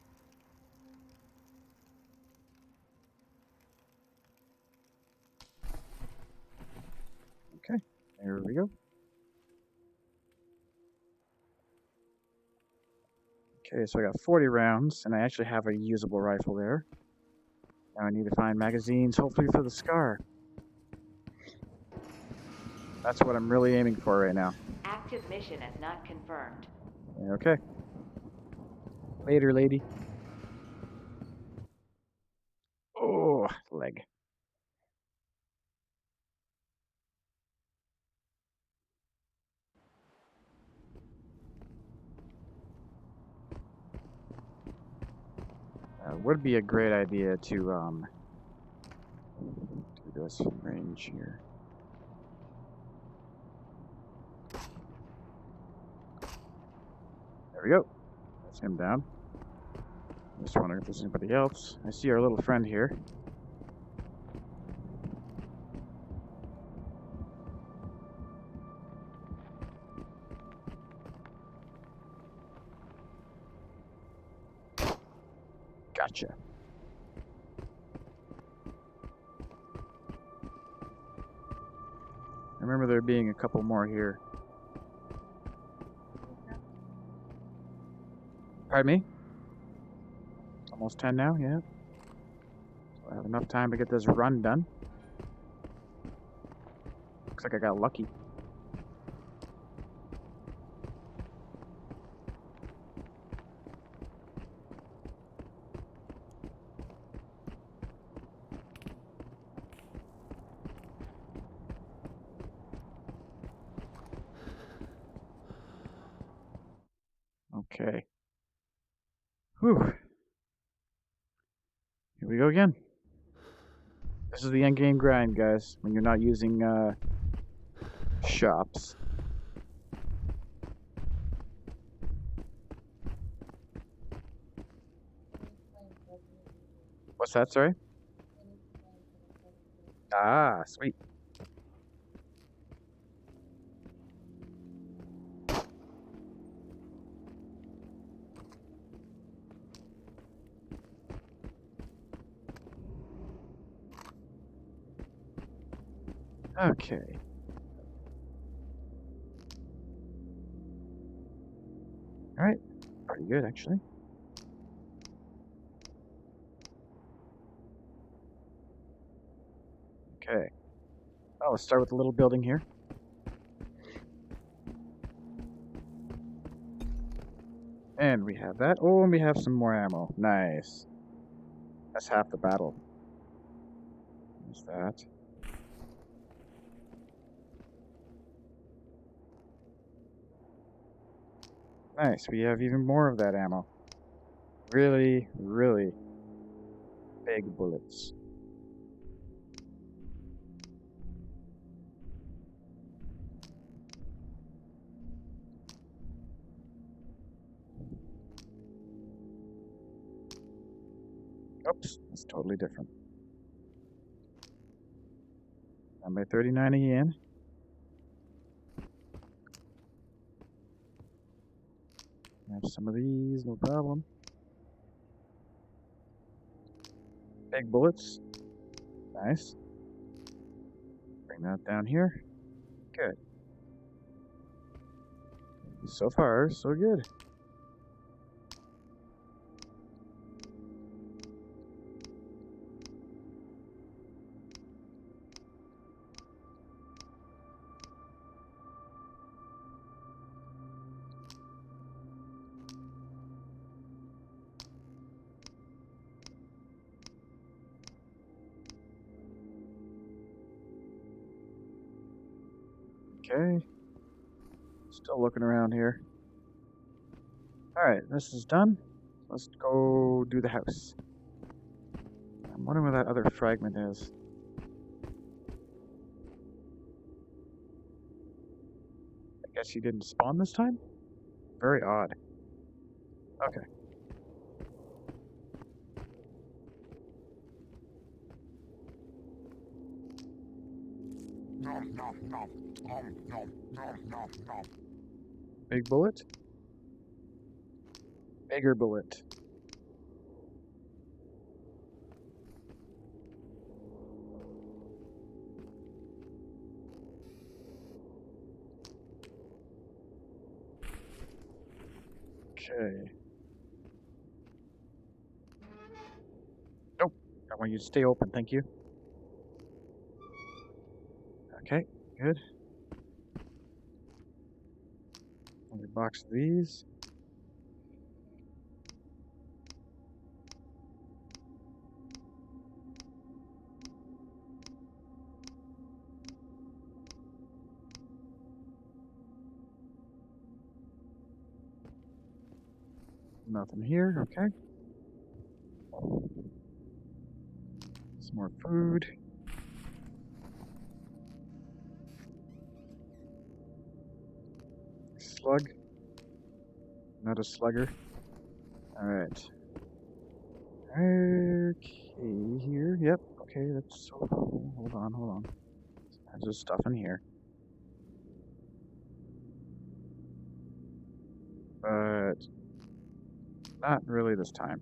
Okay, there we go. Okay, so I got 40 rounds, and I actually have a usable rifle there. Now I need to find magazines, hopefully for the Scar. That's what I'm really aiming for right now. Active mission as not confirmed. Okay. Later, lady. Oh, leg. Would be a great idea to do this from range here. There we go. That's him down. Just wondering if there's anybody else. I see our little friend here. Gotcha. I remember there being a couple more here. Pardon me? Almost 10 now, yeah. So I have enough time to get this run done. Looks like I got lucky. Okay. Whew. Here we go again. This is the end game grind, guys, when you're not using shops. What's that, sorry? Ah, sweet. Okay. Alright. Pretty good, actually. Okay. Oh, let's start with the little building here. And we have that. Oh, and we have some more ammo. Nice. That's half the battle. There's that. Nice. We have even more of that ammo. Really, really big bullets. Oops, that's totally different. Number 39 again. Have some of these, no problem. Big bullets. Nice. Bring that down here. Good. So far, so good. Okay. Still looking around here. Alright, this is done. Let's go do the house. I'm wondering where that other fragment is. I guess he didn't spawn this time? Very odd. Okay. Big bullet? Bigger bullet. Okay. Nope. I want you to stay open, thank you. Okay, good. Another box of these. Nothing here, okay. Some more food. Slug. Not a slugger. Alright. Okay, here. Yep. Okay, that's so cool. Hold on. There's just stuff in here. But not really this time.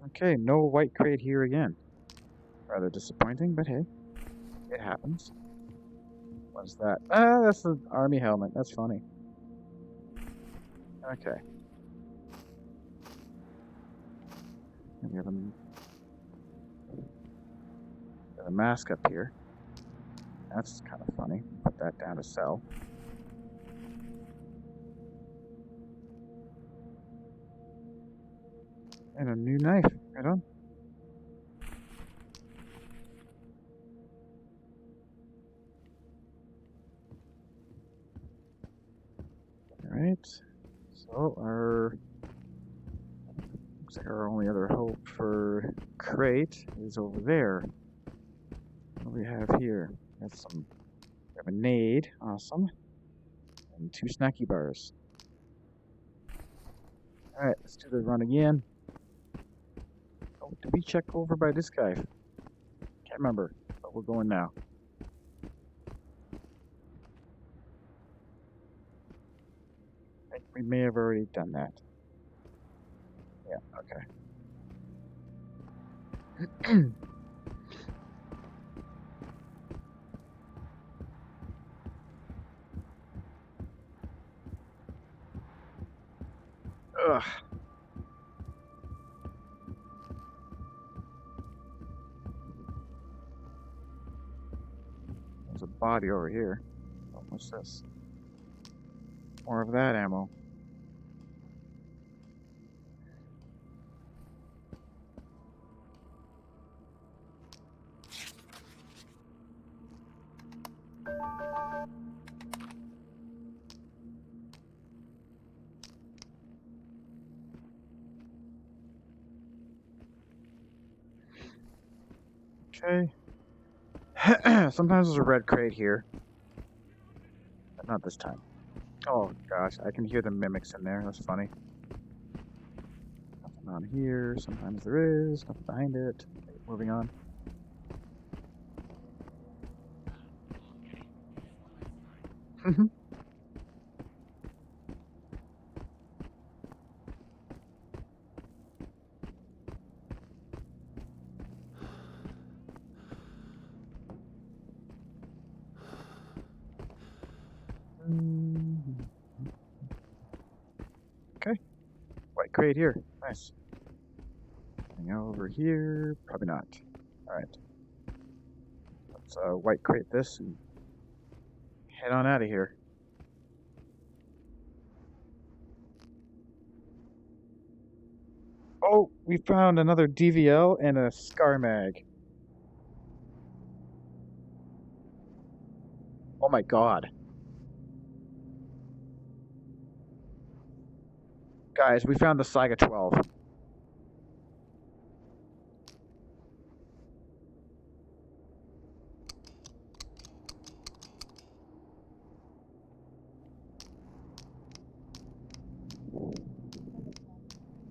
Okay, no white crate here again. Rather disappointing, but hey, it happens. What's that? Ah, that's the army helmet. That's funny. Okay. We have a mask up here. That's kind of funny. Put that down to sell. And a new knife. Right on. Oh, looks like our only other hope for crate is over there. What do we have here? We have a nade, awesome, and 2 snacky bars. All right, let's do the run again. Oh, did we check over by this guy? Can't remember, but we're going now. I think we may have already done that. Yeah, okay. Ugh. There's a body over here. Oh, what's this? More of that ammo. Okay. Sometimes there's a red crate here, but not this time. Oh gosh, I can hear the mimics in there. That's funny. Nothing on here. Sometimes there is. Nothing behind it. Okay, moving on. Okay. White crate here. Nice. Anything over here? Probably not. Alright. Let's white crate this and head on out of here. Oh, we found another DVL and a Scar Mag. Oh my god. Guys, we found the Saiga 12.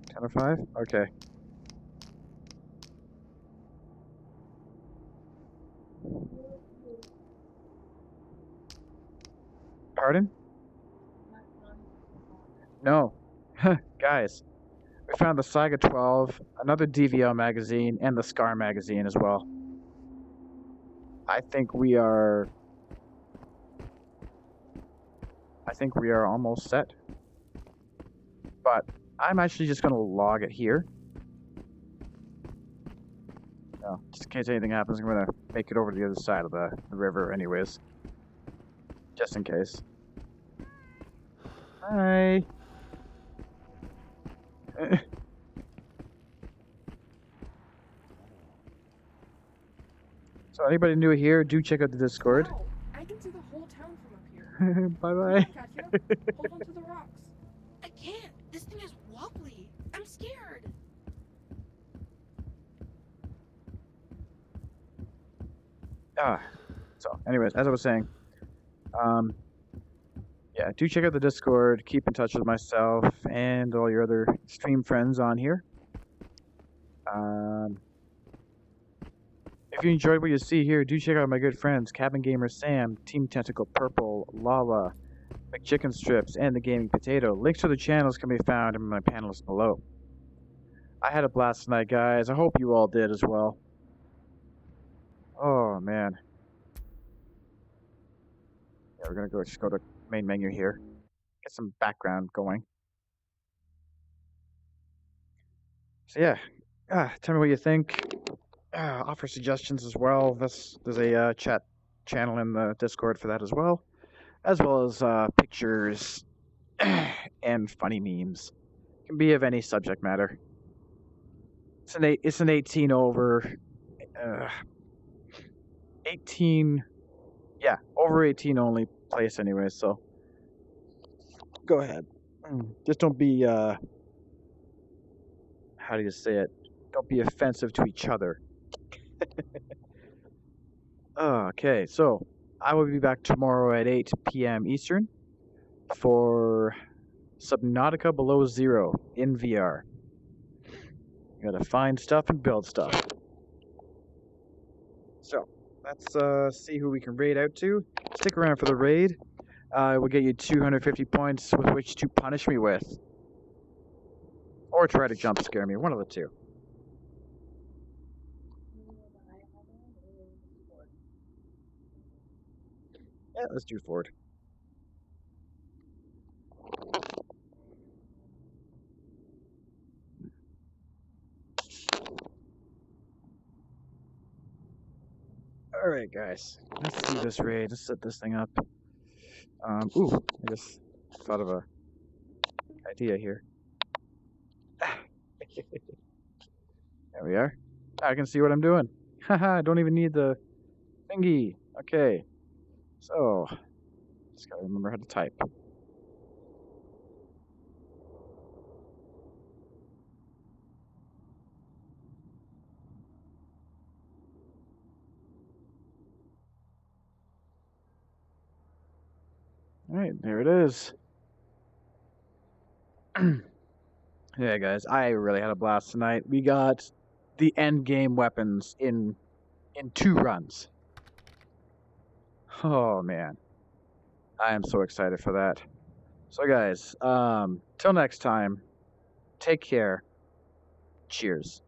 Ten of 5? Okay. Pardon? No. Guys, we found the Saiga 12, another DVL magazine, and the Scar magazine as well. I think we are almost set. But I'm actually just going to log it here. No, just in case anything happens, I'm going to make it over to the other side of the river anyways. Just in case. Hi. So anybody new here, do check out the Discord. Wow, I can see the whole town from up here. Bye-bye. Hold on to the rocks. I can't. This thing is wobbly. I'm scared. So anyways, as I was saying, yeah, do check out the Discord, keep in touch with myself and all your other stream friends on here. If you enjoyed what you see here, do check out my good friends, Cabin Gamer Sam, Team Tentacle Purple, Lala, McChicken Strips, and the Gaming Potato. Links to the channels can be found in my panelists below. I had a blast tonight, guys. I hope you all did as well. Oh, man. Yeah, we're gonna just go to main menu here. Get some background going. So yeah, tell me what you think. Offer suggestions as well. There's a chat channel in the Discord for that as well as pictures and funny memes. Can be of any subject matter. It's an 18 over, 18, yeah, over 18 only place anyway. So go ahead. Just don't be, how do you say it? Don't be offensive to each other. Okay, so I will be back tomorrow at 8 p.m. Eastern for Subnautica Below Zero in VR. You gotta find stuff and build stuff. So, let's see who we can raid out to. Stick around for the raid. We'll get you 250 points with which to punish me with. Or try to jump scare me, one of the two. Yeah, let's do Ford. Alright, guys. Let's do this raid. Let's set this thing up. Ooh, I just thought of a idea here. There we are. I can see what I'm doing. Haha, I don't even need the thingy. Okay. So, just gotta remember how to type. Alright, there it is. Yeah, guys, I really had a blast tonight. We got the end game weapons in 2 runs. Oh, man. I am so excited for that. So, guys, till next time, take care. Cheers.